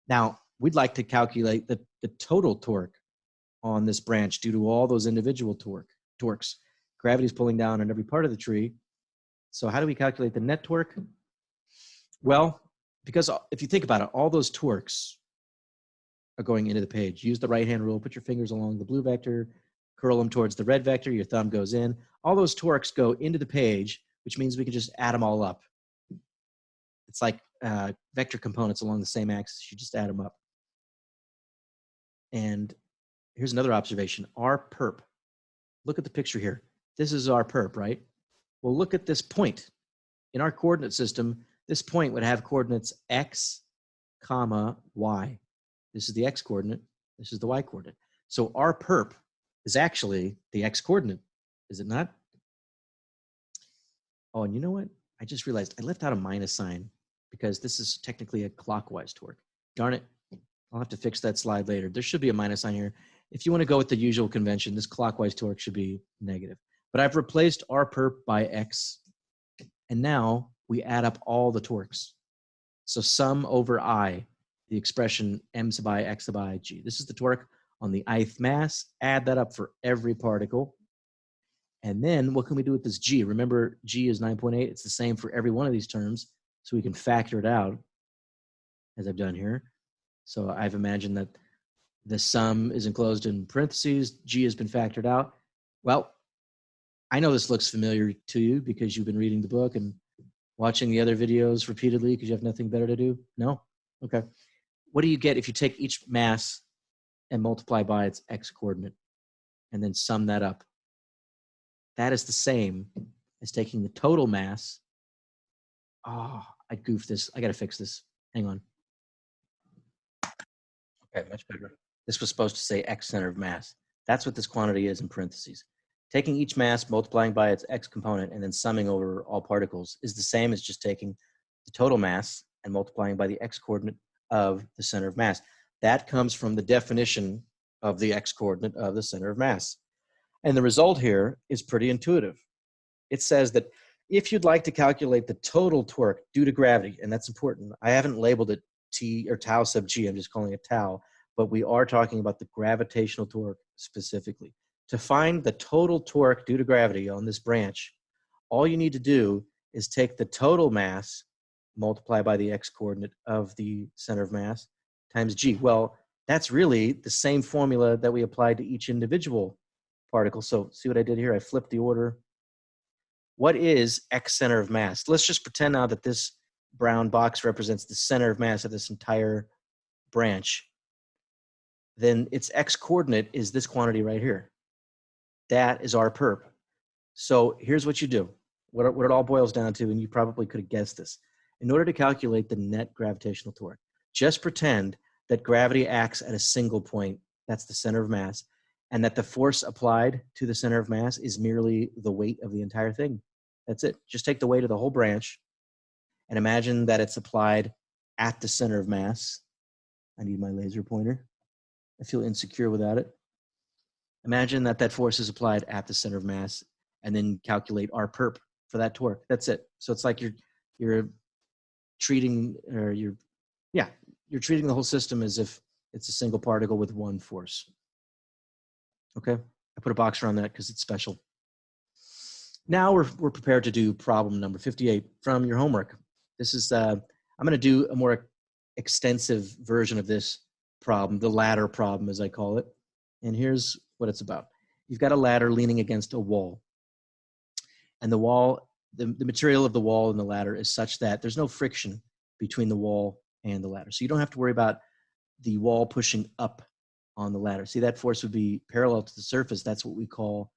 [SPEAKER 1] Now, we'd like to calculate the total torque on this branch due to all those individual torques. Gravity's pulling down on every part of the tree. So how do we calculate the net torque? Well, because if you think about it, all those torques are going into the page. Use the right-hand rule, put your fingers along the blue vector, curl them towards the red vector, your thumb goes in. All those torques go into the page, which means we can just add them all up. It's like vector components along the same axis, you just add them up. And here's another observation, r perp. Look at the picture here. This is r perp, right? Well, look at this point. In our coordinate system, this point would have coordinates x, comma, y. This is the x coordinate. This is the y coordinate. So r perp is actually the x coordinate, is it not? Oh, and you know what? I just realized I left out a minus sign because this is technically a clockwise torque. Darn it. I'll have to fix that slide later. There should be a minus sign here. If you want to go with the usual convention, this clockwise torque should be negative. But I've replaced r perp by x, and now we add up all the torques. So sum over I, the expression m sub I, x sub I, g. This is the torque on the ith mass. Add that up for every particle. And then what can we do with this g? Remember, g is 9.8. It's the same for every one of these terms. So we can factor it out, as I've done here. So I've imagined that the sum is enclosed in parentheses. G has been factored out. Well, I know this looks familiar to you because you've been reading the book and watching the other videos repeatedly because you have nothing better to do? No? Okay. What do you get if you take each mass and multiply by its x coordinate and then sum that up? That is the same as taking the total mass. Oh, I goofed this. I got to fix this. Hang on. Okay, much better. This was supposed to say x center of mass. That's what this quantity is in parentheses. Taking each mass, multiplying by its x component, and then summing over all particles is the same as just taking the total mass and multiplying by the x coordinate of the center of mass. That comes from the definition of the x coordinate of the center of mass. And the result here is pretty intuitive. It says that if you'd like to calculate the total torque due to gravity, and that's important, I haven't labeled it T or tau sub g, I'm just calling it tau, but we are talking about the gravitational torque specifically. To find the total torque due to gravity on this branch, all you need to do is take the total mass, multiply by the x coordinate of the center of mass, times g. Well, that's really the same formula that we applied to each individual particle. So see what I did here? I flipped the order. What is x center of mass? Let's just pretend now that this brown box represents the center of mass of this entire branch. Then its x coordinate is this quantity right here. That is r perp. So here's what you do. What it all boils down to, and you probably could have guessed this. In order to calculate the net gravitational torque, just pretend that gravity acts at a single point, that's the center of mass, and that the force applied to the center of mass is merely the weight of the entire thing. That's it. Just take the weight of the whole branch and imagine that it's applied at the center of mass. I need my laser pointer. I feel insecure without it. Imagine that that force is applied at the center of mass and then calculate r perp for that torque. That's it. So it's like you're treating the whole system as if it's a single particle with one force. Okay, I put a box around that because it's special. Now we're prepared to do problem number 58 from your homework. This is I'm going to do a more extensive version of this problem, the ladder problem, as I call it. And here's what it's about. You've got a ladder leaning against a wall. And the wall, the material of the wall and the ladder is such that there's no friction between the wall and the ladder. So you don't have to worry about the wall pushing up on the ladder. See, that force would be parallel to the surface. That's what we call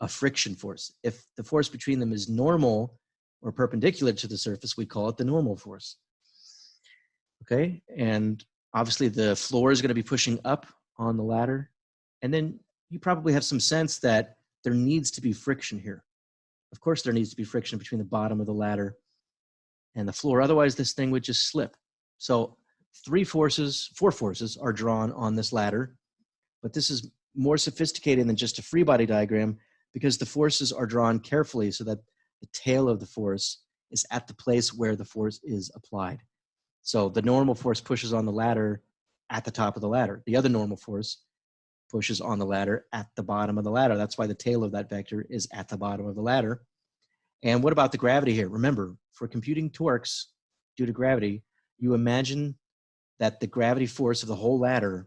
[SPEAKER 1] a friction force. If the force between them is normal or perpendicular to the surface, we call it the normal force. Okay, and obviously the floor is going to be pushing up on the ladder. And then you probably have some sense that there needs to be friction here. Of course, there needs to be friction between the bottom of the ladder and the floor. Otherwise, this thing would just slip. So four forces are drawn on this ladder, but this is more sophisticated than just a free body diagram because the forces are drawn carefully so that the tail of the force is at the place where the force is applied. So the normal force pushes on the ladder at the top of the ladder. The other normal force pushes on the ladder at the bottom of the ladder. That's why the tail of that vector is at the bottom of the ladder. And what about the gravity here? Remember, for computing torques due to gravity, you imagine that the gravity force of the whole ladder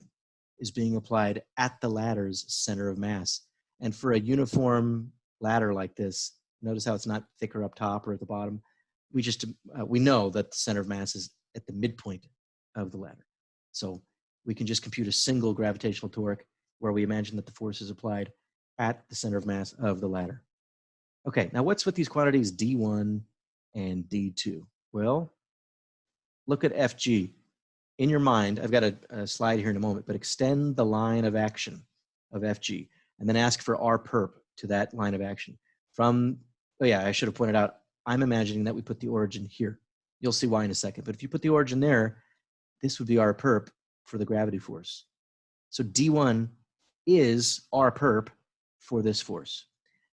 [SPEAKER 1] is being applied at the ladder's center of mass. And for a uniform ladder like this, notice how it's not thicker up top or at the bottom. We know that the center of mass is at the midpoint of the ladder. So we can just compute a single gravitational torque where we imagine that the force is applied at the center of mass of the ladder. Okay, now what's with these quantities D1 and D2? Well, look at FG. In your mind, I've got a slide here in a moment, but extend the line of action of FG and then ask for R perp to that line of action. I should have pointed out, I'm imagining that we put the origin here. You'll see why in a second, but if you put the origin there, this would be R perp for the gravity force. So D1 is R perp for this force.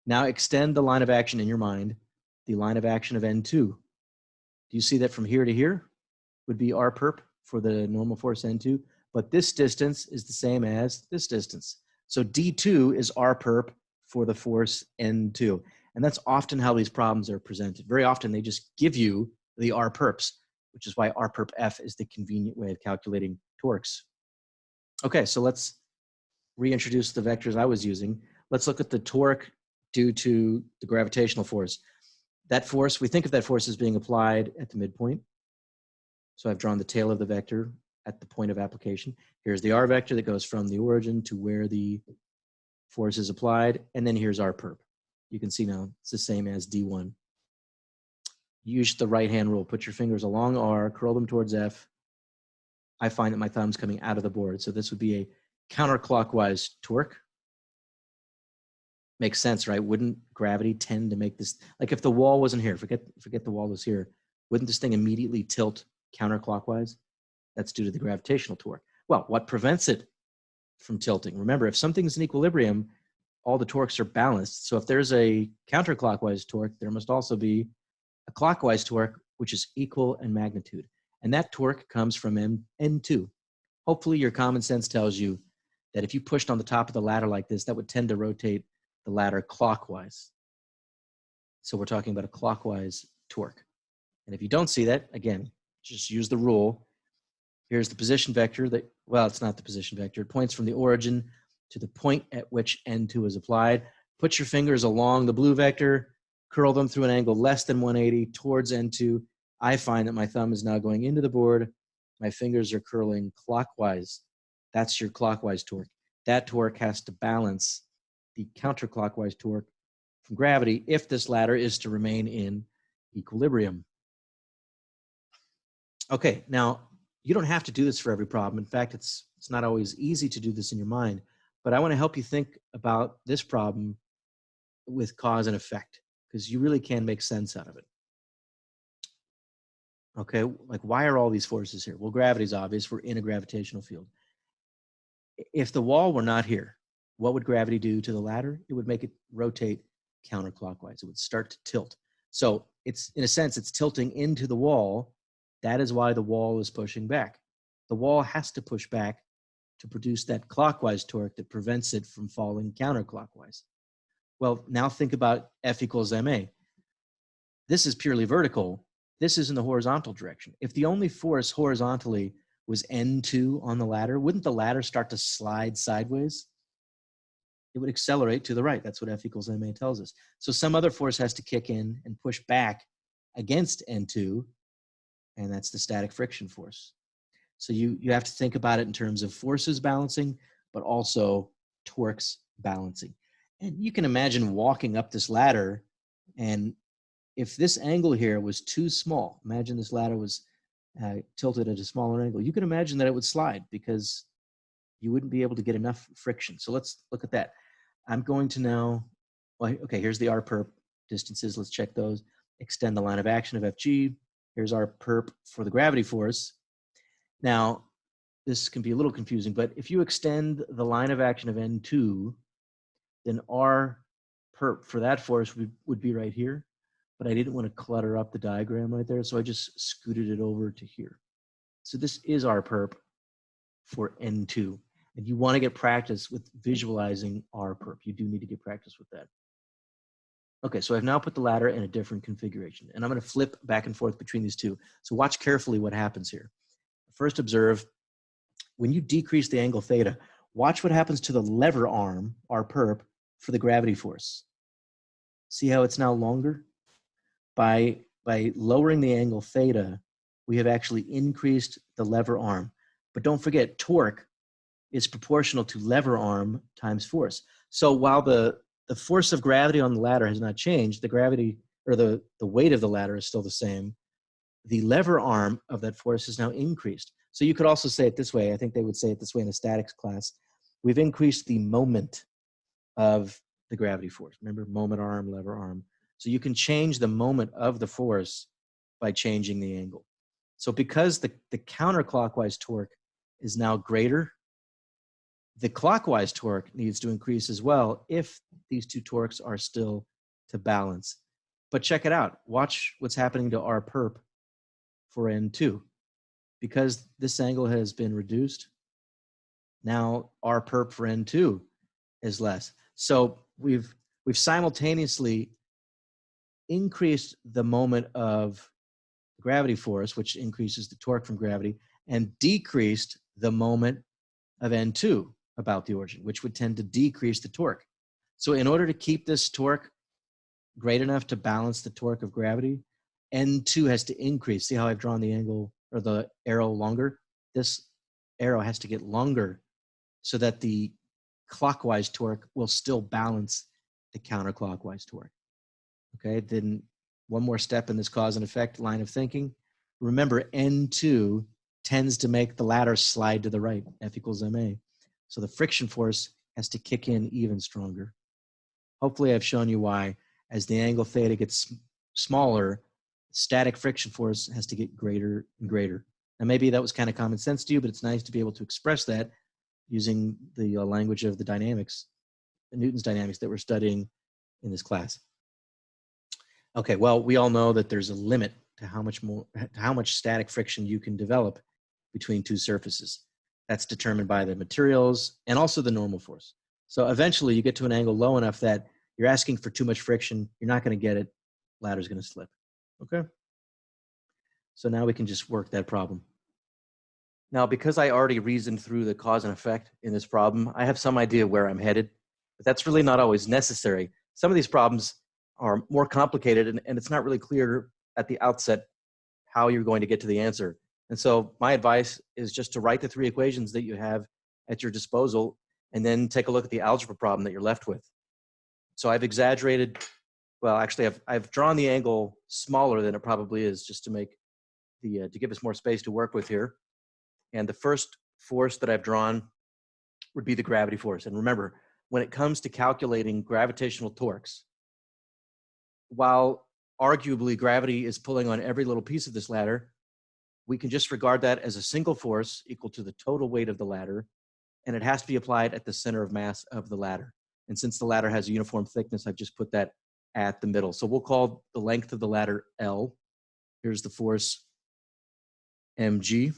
[SPEAKER 1] Now extend the line of action in your mind, the line of action of N2. Do you see that from here to here would be R perp for the normal force N2, but this distance is the same as this distance. So D2 is R perp for the force N2. And that's often how these problems are presented. Very often they just give you the R perps, which is why R perp F is the convenient way of calculating torques. Okay, so let's reintroduce the vectors I was using. Let's look at the torque due to the gravitational force. That force, we think of that force as being applied at the midpoint. So I've drawn the tail of the vector at the point of application. Here's the R vector that goes from the origin to where the force is applied, and then here's R perp. You can see now it's the same as D1. Use the right-hand rule. Put your fingers along R, curl them towards F. I find that my thumb's coming out of the board, so this would be a counterclockwise torque. Makes sense, right? Wouldn't gravity tend to make this, like if the wall wasn't here, forget the wall was here, wouldn't this thing immediately tilt counterclockwise? That's due to the gravitational torque. Well, what prevents it from tilting? Remember, if something's in equilibrium, all the torques are balanced. So if there's a counterclockwise torque, there must also be a clockwise torque, which is equal in magnitude. And that torque comes from N2. Hopefully your common sense tells you that if you pushed on the top of the ladder like this, that would tend to rotate the ladder clockwise. So we're talking about a clockwise torque. And if you don't see that, again, just use the rule. Here's the position vector it's not the position vector. It points from the origin to the point at which N2 is applied. Put your fingers along the blue vector, curl them through an angle less than 180 towards N2. I find that my thumb is now going into the board. My fingers are curling clockwise. That's your clockwise torque. That torque has to balance the counterclockwise torque from gravity if this ladder is to remain in equilibrium. Okay, now you don't have to do this for every problem. In fact, it's not always easy to do this in your mind, but I want to help you think about this problem with cause and effect, because you really can make sense out of it. Okay, like why are all these forces here? Well, gravity's obvious. We're in a gravitational field. If the wall were not here, what would gravity do to the ladder? It would make it rotate counterclockwise. It would start to tilt. So it's, in a sense, it's tilting into the wall. That is why the wall is pushing back. The wall has to push back to produce that clockwise torque that prevents it from falling counterclockwise. Well, now think about F equals ma. This is purely vertical. This is in the horizontal direction. If the only force horizontally was N2 on the ladder, wouldn't the ladder start to slide sideways? It would accelerate to the right. That's what F equals ma tells us. So some other force has to kick in and push back against N2, and that's the static friction force. So you have to think about it in terms of forces balancing, but also torques balancing. And you can imagine walking up this ladder, and if this angle here was too small, imagine this ladder was tilted at a smaller angle, you can imagine that it would slide because you wouldn't be able to get enough friction. So let's look at that. I'm going to now, well, okay, here's the R perp distances. Let's check those. Extend the line of action of FG. Here's our perp for the gravity force. Now, this can be a little confusing, but if you extend the line of action of N2, then R perp for that force would be right here. But I didn't want to clutter up the diagram right there, so I just scooted it over to here. So this is R perp for N2. And you want to get practice with visualizing R perp. You do need to get practice with that. Okay, so I've now put the ladder in a different configuration, and I'm going to flip back and forth between these two. So watch carefully what happens here. First, observe when you decrease the angle theta, watch what happens to the lever arm, R perp, for the gravity force. See how it's now longer? By lowering the angle theta, we have actually increased the lever arm. But don't forget, torque is proportional to lever arm times force. So while the force of gravity on the ladder has not changed, the gravity or the weight of the ladder is still the same. The lever arm of that force is now increased. So you could also say it this way. I think they would say it this way in a statics class. We've increased the moment of the gravity force. Remember, moment arm, lever arm. So you can change the moment of the force by changing the angle. So because the counterclockwise torque is now greater, the clockwise torque needs to increase as well if these two torques are still to balance. But check it out. Watch what's happening to R perp for N2. Because this angle has been reduced, now R perp for N2 is less. So we've simultaneously increased the moment of gravity force, which increases the torque from gravity, and decreased the moment of N2 about the origin, which would tend to decrease the torque. So in order to keep this torque great enough to balance the torque of gravity, N2 has to increase. See how I've drawn the angle or the arrow longer? This arrow has to get longer so that the clockwise torque will still balance the counterclockwise torque. Okay, then one more step in this cause and effect line of thinking. Remember, N2 tends to make the ladder slide to the right, F equals ma. So the friction force has to kick in even stronger. Hopefully I've shown you why, as the angle theta gets smaller, static friction force has to get greater and greater. Now maybe that was kind of common sense to you, but it's nice to be able to express that using the language of the dynamics, the Newton's dynamics that we're studying in this class. Okay, well, we all know that there's a limit to how much static friction you can develop between two surfaces. That's determined by the materials and also the normal force. So eventually you get to an angle low enough that you're asking for too much friction, you're not going to get it, ladder's going to slip. Okay? So now we can just work that problem. Now, because I already reasoned through the cause and effect in this problem, I have some idea where I'm headed, but that's really not always necessary. Some of these problems are more complicated, and it's not really clear at the outset how you're going to get to the answer. And so my advice is just to write the three equations that you have at your disposal and then take a look at the algebra problem that you're left with. So I've exaggerated, well, actually I've drawn the angle smaller than it probably is just to make the, to give us more space to work with here. And the first force that I've drawn would be the gravity force. And remember, when it comes to calculating gravitational torques, while arguably gravity is pulling on every little piece of this ladder, we can just regard that as a single force equal to the total weight of the ladder, and it has to be applied at the center of mass of the ladder. And since the ladder has a uniform thickness, I've just put that at the middle. So we'll call the length of the ladder L. Here's the force mg.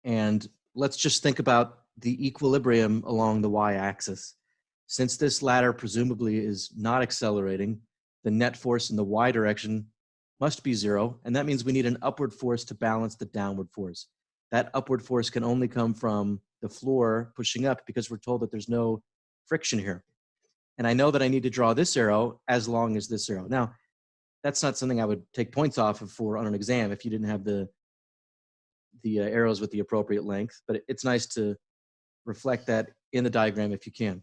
[SPEAKER 1] And let's just think about the equilibrium along the y-axis. Since this ladder presumably is not accelerating, the net force in the y direction must be 0, and that means we need an upward force to balance the downward force. That upward force can only come from the floor pushing up because we're told that there's no friction here. And I know that I need to draw this arrow as long as this arrow. Now, that's not something I would take points off of for on an exam if you didn't have the arrows with the appropriate length, but it's nice to reflect that in the diagram if you can.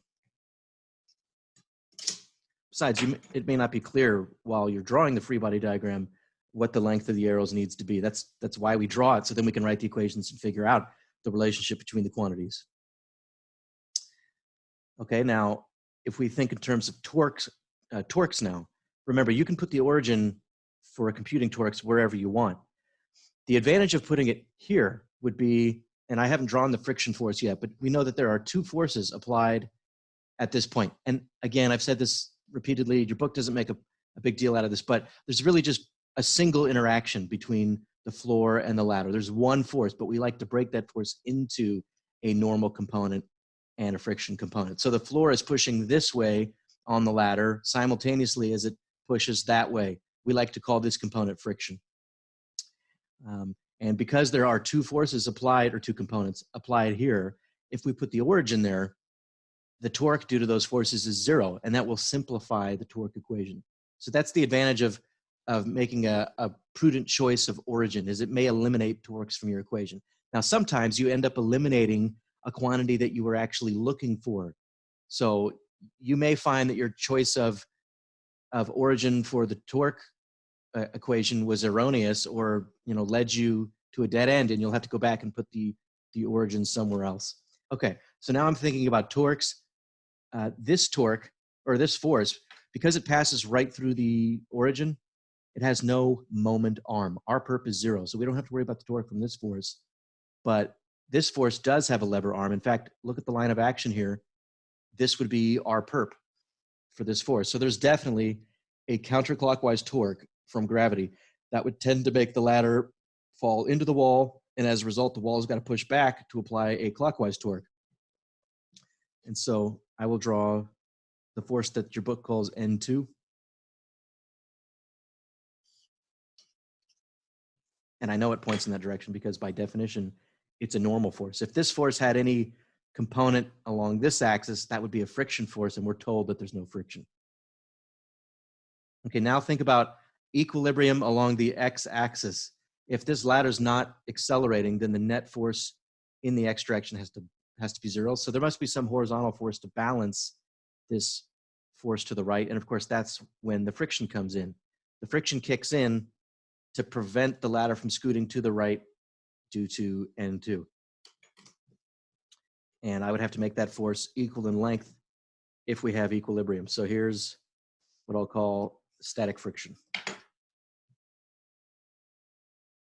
[SPEAKER 1] Besides, it may not be clear while you're drawing the free body diagram what the length of the arrows needs to be. That's why we draw it, so then we can write the equations and figure out the relationship between the quantities. Okay, now if we think in terms of torques now, remember you can put the origin for a computing torques wherever you want. The advantage of putting it here would be, and I haven't drawn the friction force yet, but we know that there are two forces applied at this point. And again, I've said this repeatedly, your book doesn't make a big deal out of this, but there's really just a single interaction between the floor and the ladder. There's one force, but we like to break that force into a normal component and a friction component. So the floor is pushing this way on the ladder simultaneously as it pushes that way. We like to call this component friction. And because there are two forces applied, or two components applied here, if we put the origin there, the torque due to those forces is 0, and that will simplify the torque equation. So that's the advantage of making a prudent choice of origin, is it may eliminate torques from your equation. Now, sometimes you end up eliminating a quantity that you were actually looking for. So you may find that your choice of origin for the torque equation was erroneous, or led you to a dead end, and you'll have to go back and put the origin somewhere else. Okay, so now I'm thinking about torques. This torque, or this force, because it passes right through the origin, it has no moment arm. R perp is 0, so we don't have to worry about the torque from this force. But this force does have a lever arm. In fact, look at the line of action here. This would be R perp for this force. So there's definitely a counterclockwise torque from gravity that would tend to make the ladder fall into the wall, and as a result, the wall has got to push back to apply a clockwise torque. And so I will draw the force that your book calls N2. And I know it points in that direction because by definition, it's a normal force. If this force had any component along this axis, that would be a friction force, and we're told that there's no friction. Okay, now think about equilibrium along the x-axis. If this ladder's not accelerating, then the net force in the x direction has to be 0. So there must be some horizontal force to balance this force to the right. And of course, that's when the friction comes in. The friction kicks in to prevent the ladder from scooting to the right due to N2. And I would have to make that force equal in length if we have equilibrium. So here's what I'll call static friction.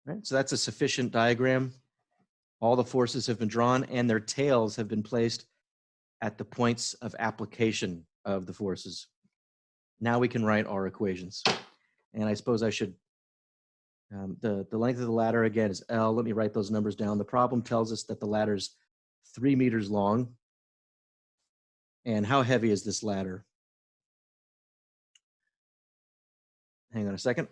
[SPEAKER 1] Right, so that's a sufficient diagram. All the forces have been drawn and their tails have been placed at the points of application of the forces. Now we can write our equations. And I suppose I should, the length of the ladder again is L. Let me write those numbers down. The problem tells us that the ladder's 3 meters long. And how heavy is this ladder? Hang on a second.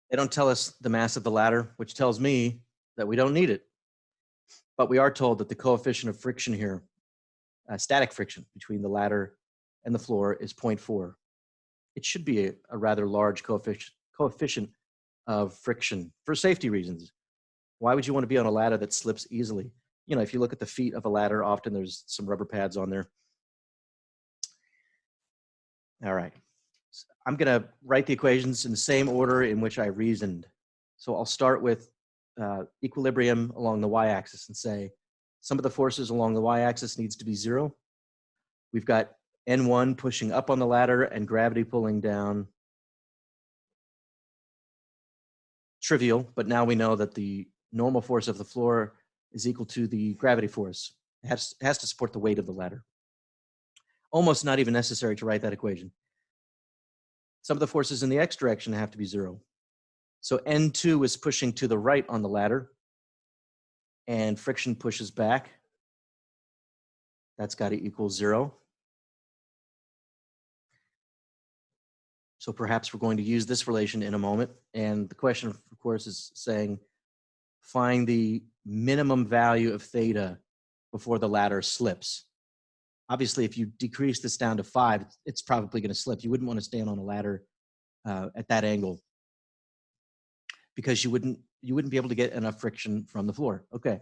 [SPEAKER 1] They don't tell us the mass of the ladder, which tells me that we don't need it. But we are told that the coefficient of friction here, static friction between the ladder and the floor, is 0.4. It should be a rather large coefficient of friction for safety reasons. Why would you want to be on a ladder that slips easily? If you look at the feet of a ladder, often there's some rubber pads on there. All right. So I'm going to write the equations in the same order in which I reasoned. So I'll start with equilibrium along the y-axis and say some of the forces along the y-axis needs to be 0. We've got N1 pushing up on the ladder and gravity pulling down. Trivial, but now we know that the normal force of the floor is equal to the gravity force. It has to support the weight of the ladder. Almost not even necessary to write that equation. Some of the forces in the x direction have to be 0. So N2 is pushing to the right on the ladder, and friction pushes back. That's got to equal 0. So perhaps we're going to use this relation in a moment. And the question, of course, is saying, find the minimum value of theta before the ladder slips. Obviously, if you decrease this down to 5, it's probably going to slip. You wouldn't want to stand on a ladder at that angle because you wouldn't be able to get enough friction from the floor. Okay.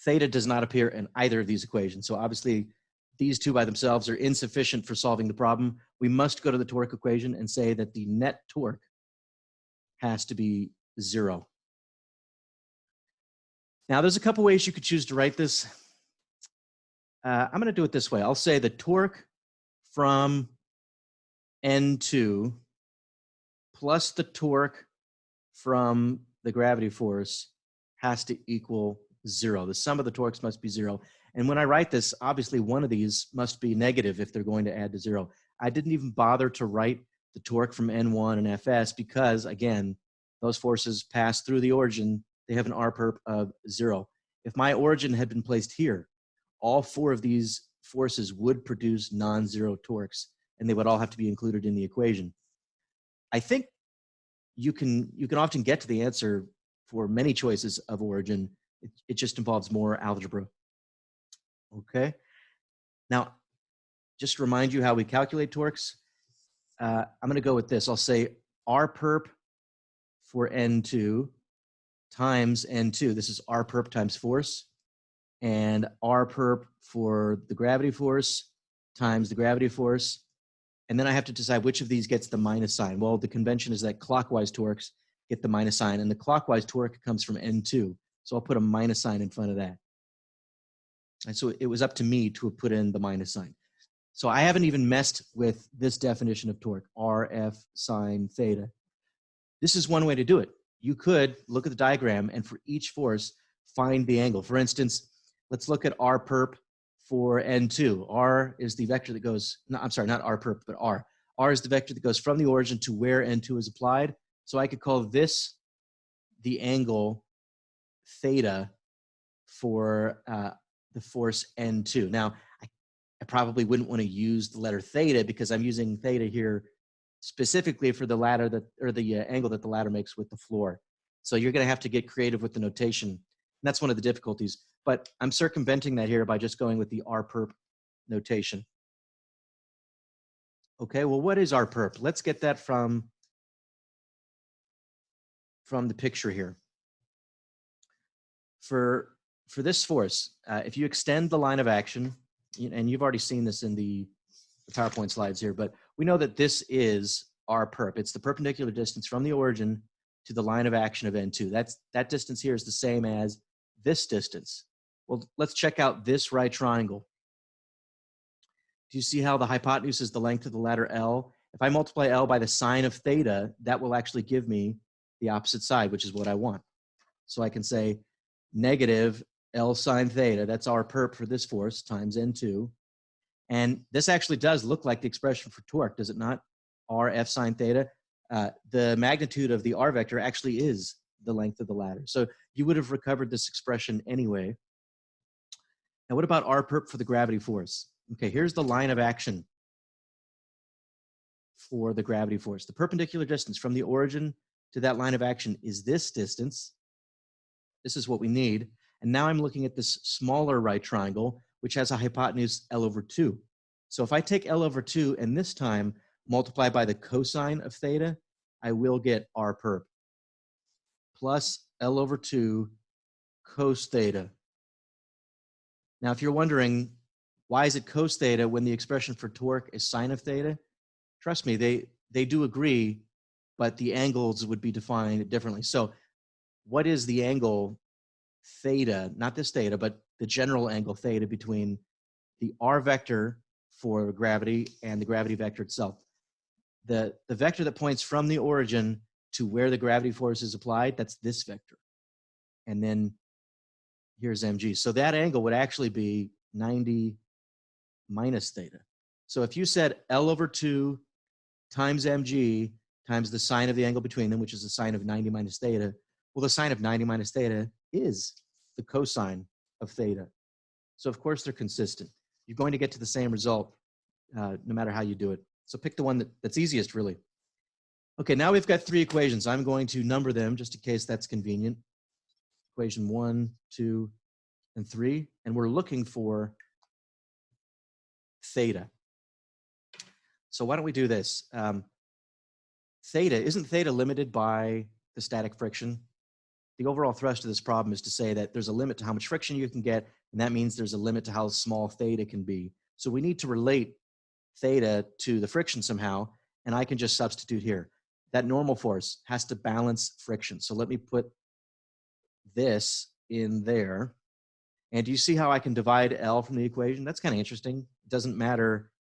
[SPEAKER 1] Theta does not appear in either of these equations. So obviously, these two by themselves are insufficient for solving the problem. We must go to the torque equation and say that the net torque has to be 0. Now, there's a couple ways you could choose to write this. I'm going to do it this way. I'll say the torque from N2 plus the torque from the gravity force has to equal 0. The sum of the torques must be 0. And when I write this, obviously one of these must be negative if they're going to add to 0. I didn't even bother to write the torque from N1 and Fs because, again, those forces pass through the origin. They have an R-perp of 0. If my origin had been placed here, all 4 of these forces would produce non-zero torques, and they would all have to be included in the equation. I think you can often get to the answer for many choices of origin. It just involves more algebra. Okay. Now, just to remind you how we calculate torques, I'm going to go with this. I'll say R-perp for N2 times N2. This is R-perp times force. And R-perp for the gravity force times the gravity force. And then I have to decide which of these gets the minus sign. Well, the convention is that clockwise torques get the minus sign, and the clockwise torque comes from N2. So I'll put a minus sign in front of that. And so it was up to me to put in the minus sign. So I haven't even messed with this definition of torque, RF sine theta. This is one way to do it. You could look at the diagram and for each force, find the angle. For instance, let's look at R-perp for N2. R is the vector that goes, no, I'm sorry, not R-perp, but R. R is the vector that goes from the origin to where N2 is applied. So I could call this the angle theta for the force N2. Now, I probably wouldn't want to use the letter theta because I'm using theta here specifically for the ladder that, or the angle that the ladder makes with the floor. So you're going to have to get creative with the notation. And that's one of the difficulties. But I'm circumventing that here by just going with the R-perp notation. Okay, well, what is R-perp? Let's get that from the picture here. For this force, if you extend the line of action, and you've already seen this in the PowerPoint slides here, but we know that this is R-perp. It's the perpendicular distance from the origin to the line of action of N2. That distance here is the same as this distance. Well, let's check out this right triangle. Do you see how the hypotenuse is the length of the ladder L? If I multiply L by the sine of theta, that will actually give me the opposite side, which is what I want. So I can say negative L sine theta, that's R-perp for this force, times N2. And this actually does look like the expression for torque, does it not? R F sine theta. The magnitude of the R vector actually is the length of the ladder. So you would have recovered this expression anyway. Now what about R-perp for the gravity force? Okay, here's the line of action for the gravity force. The perpendicular distance from the origin to that line of action is this distance. This is what we need. And now I'm looking at this smaller right triangle, which has a hypotenuse L over 2. So if I take L over 2 and this time multiply by the cosine of theta, I will get R-perp plus L over 2 cos theta. Now, if you're wondering, why is it cos theta when the expression for torque is sine of theta? Trust me, they do agree, but the angles would be defined differently. So what is the angle theta, not this theta, but the general angle theta between the R vector for gravity and the gravity vector itself? The vector that points from the origin to where the gravity force is applied, that's this vector. And then here's mg. So that angle would actually be 90 minus theta. So if you said L over 2 times mg times the sine of the angle between them, which is the sine of 90 minus theta, well, the sine of 90 minus theta is the cosine of theta. So of course they're consistent. You're going to get to the same result no matter how you do it. So pick the one that's easiest, really. Okay, now we've got three equations. I'm going to number them just in case that's convenient. Equation 1, 2, and 3. And we're looking for theta. So why don't we do this? Isn't theta limited by the static friction? The overall thrust of this problem is to say that there's a limit to how much friction you can get, and that means there's a limit to how small theta can be. So we need to relate theta to the friction somehow, and I can just substitute here. That normal force has to balance friction. So let me put this in there. And do you see how I can divide L from the equation? That's kind of interesting. It doesn't matter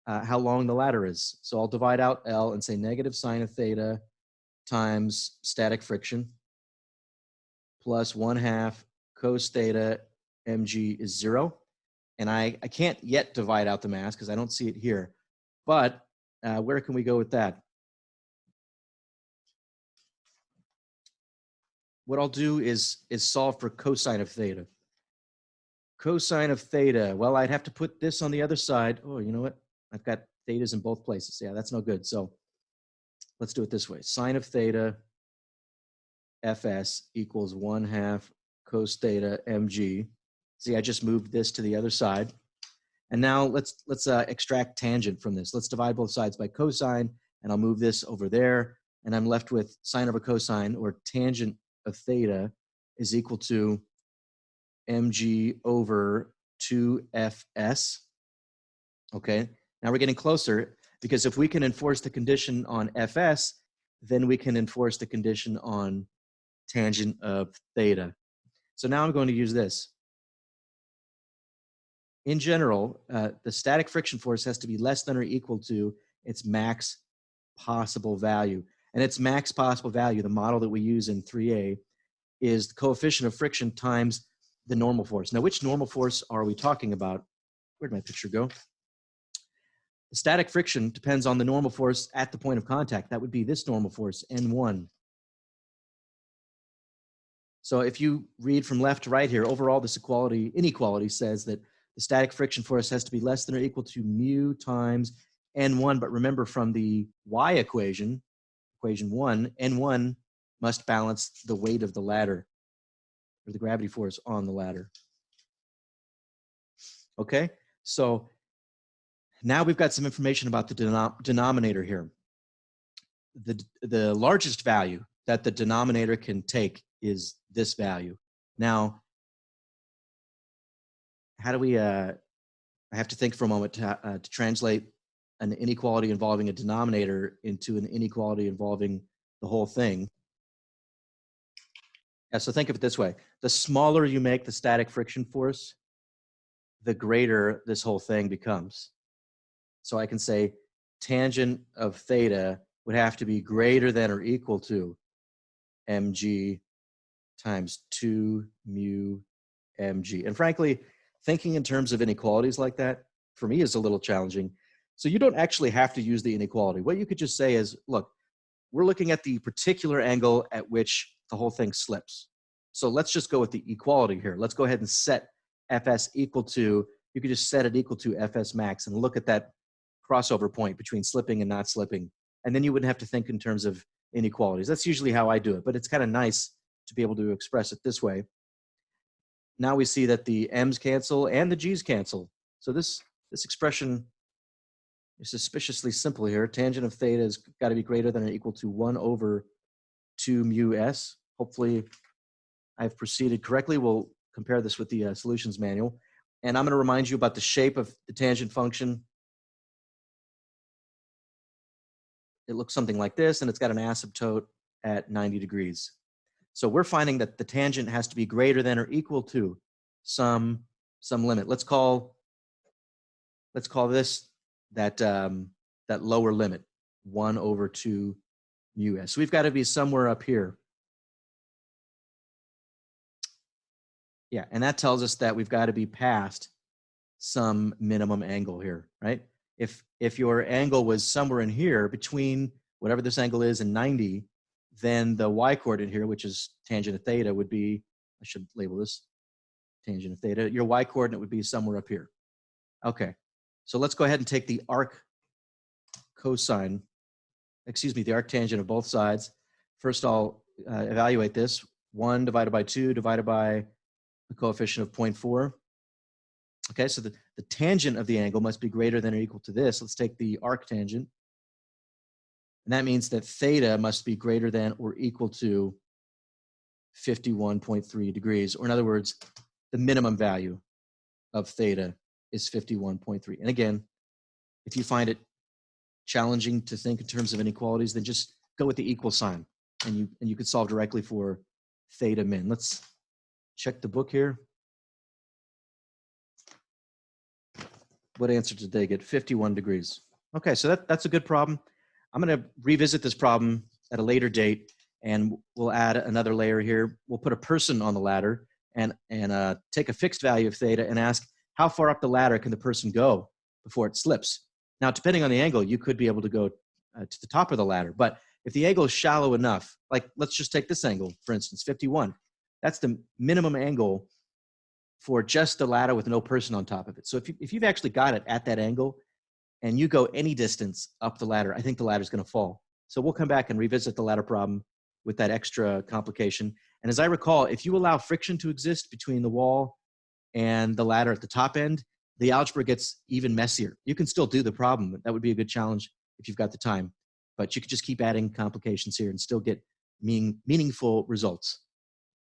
[SPEAKER 1] how long the ladder is. So I'll divide out L and say negative sine of theta times static friction plus 1/2 cos theta mg is 0. And I can't yet divide out the mass because I don't see it here. But where can we go with that? What I'll do is solve for cosine of theta. Cosine of theta, well, I'd have to put this on the other side. Oh, you know what? I've got thetas in both places. Yeah, that's no good. So let's do it this way. Sine of theta fs equals 1/2 cos theta mg. See, I just moved this to the other side. And now let's extract tangent from this. Let's divide both sides by cosine, and I'll move this over there. And I'm left with sine over cosine, or tangent of theta, is equal to mg over 2fs. Okay, now we're getting closer, because if we can enforce the condition on fs, then we can enforce the condition on tangent of theta. So now I'm going to use this. In general, the static friction force has to be less than or equal to its max possible value. And its max possible value, the model that we use in 3A, is the coefficient of friction times the normal force. Now, which normal force are we talking about? Where'd my picture go? The static friction depends on the normal force at the point of contact. That would be this normal force, N1. So if you read from left to right here, overall this inequality says that the static friction force has to be less than or equal to mu times N1. But remember, from the Y equation, equation 1, N1 must balance the weight of the ladder, or the gravity force on the ladder. Okay, so now we've got some information about the denominator here. The largest value that the denominator can take is this value. Now, how do we, I have to think for a moment to translate an inequality involving a denominator into an inequality involving the whole thing. Yeah, so think of it this way. The smaller you make the static friction force, the greater this whole thing becomes. So I can say tangent of theta would have to be greater than or equal to mg times 2 mu mg. And frankly, thinking in terms of inequalities like that, for me, is a little challenging. So you don't actually have to use the inequality. What you could just say is, look, we're looking at the particular angle at which the whole thing slips. So let's just go with the equality here. Let's go ahead and set fs equal to, you could just set it equal to fs max and look at that crossover point between slipping and not slipping. And then you wouldn't have to think in terms of inequalities. That's usually how I do it, but it's kind of nice to be able to express it this way. Now we see that the m's cancel and the g's cancel. So this expression is suspiciously simple here. Tangent of theta has got to be greater than or equal to 1 over 2 mu s. Hopefully I've proceeded correctly. We'll compare this with the solutions manual. And I'm going to remind you about the shape of the tangent function. It looks something like this, and it's got an asymptote at 90 degrees. So we're finding that the tangent has to be greater than or equal to some limit. Let's call this that lower limit, 1 over 2 mu s. So we've got to be somewhere up here. Yeah, and that tells us that we've got to be past some minimum angle here, right? If your angle was somewhere in here between whatever this angle is and 90, then the y-coordinate here, which is tangent of theta, would be, I should label this tangent of theta, your y-coordinate would be somewhere up here. Okay, so let's go ahead and take the arc cosine, excuse me, the arctangent of both sides. First, I'll evaluate this. 1 divided by 2 divided by the coefficient of 0.4. Okay, so the tangent of the angle must be greater than or equal to this. Let's take the arctangent. And that means that theta must be greater than or equal to 51.3 degrees. Or in other words, the minimum value of theta is 51.3. And again, if you find it challenging to think in terms of inequalities, then just go with the equal sign. And you could solve directly for theta min. Let's check the book here. What answer did they get? 51 degrees. Okay, so that's a good problem. I'm going to revisit this problem at a later date, and we'll add another layer here. We'll put a person on the ladder and take a fixed value of theta and ask how far up the ladder can the person go before it slips. Now, depending on the angle, you could be able to go to the top of the ladder. But if the angle is shallow enough, like let's just take this angle, for instance, 51. That's the minimum angle for just the ladder with no person on top of it. So if you've actually got it at that angle and you go any distance up the ladder, I think the ladder's going to fall. So we'll come back and revisit the ladder problem with that extra complication. And as I recall, if you allow friction to exist between the wall and the ladder at the top end, the algebra gets even messier. You can still do the problem. That would be a good challenge if you've got the time. But you could just keep adding complications here and still get meaningful results.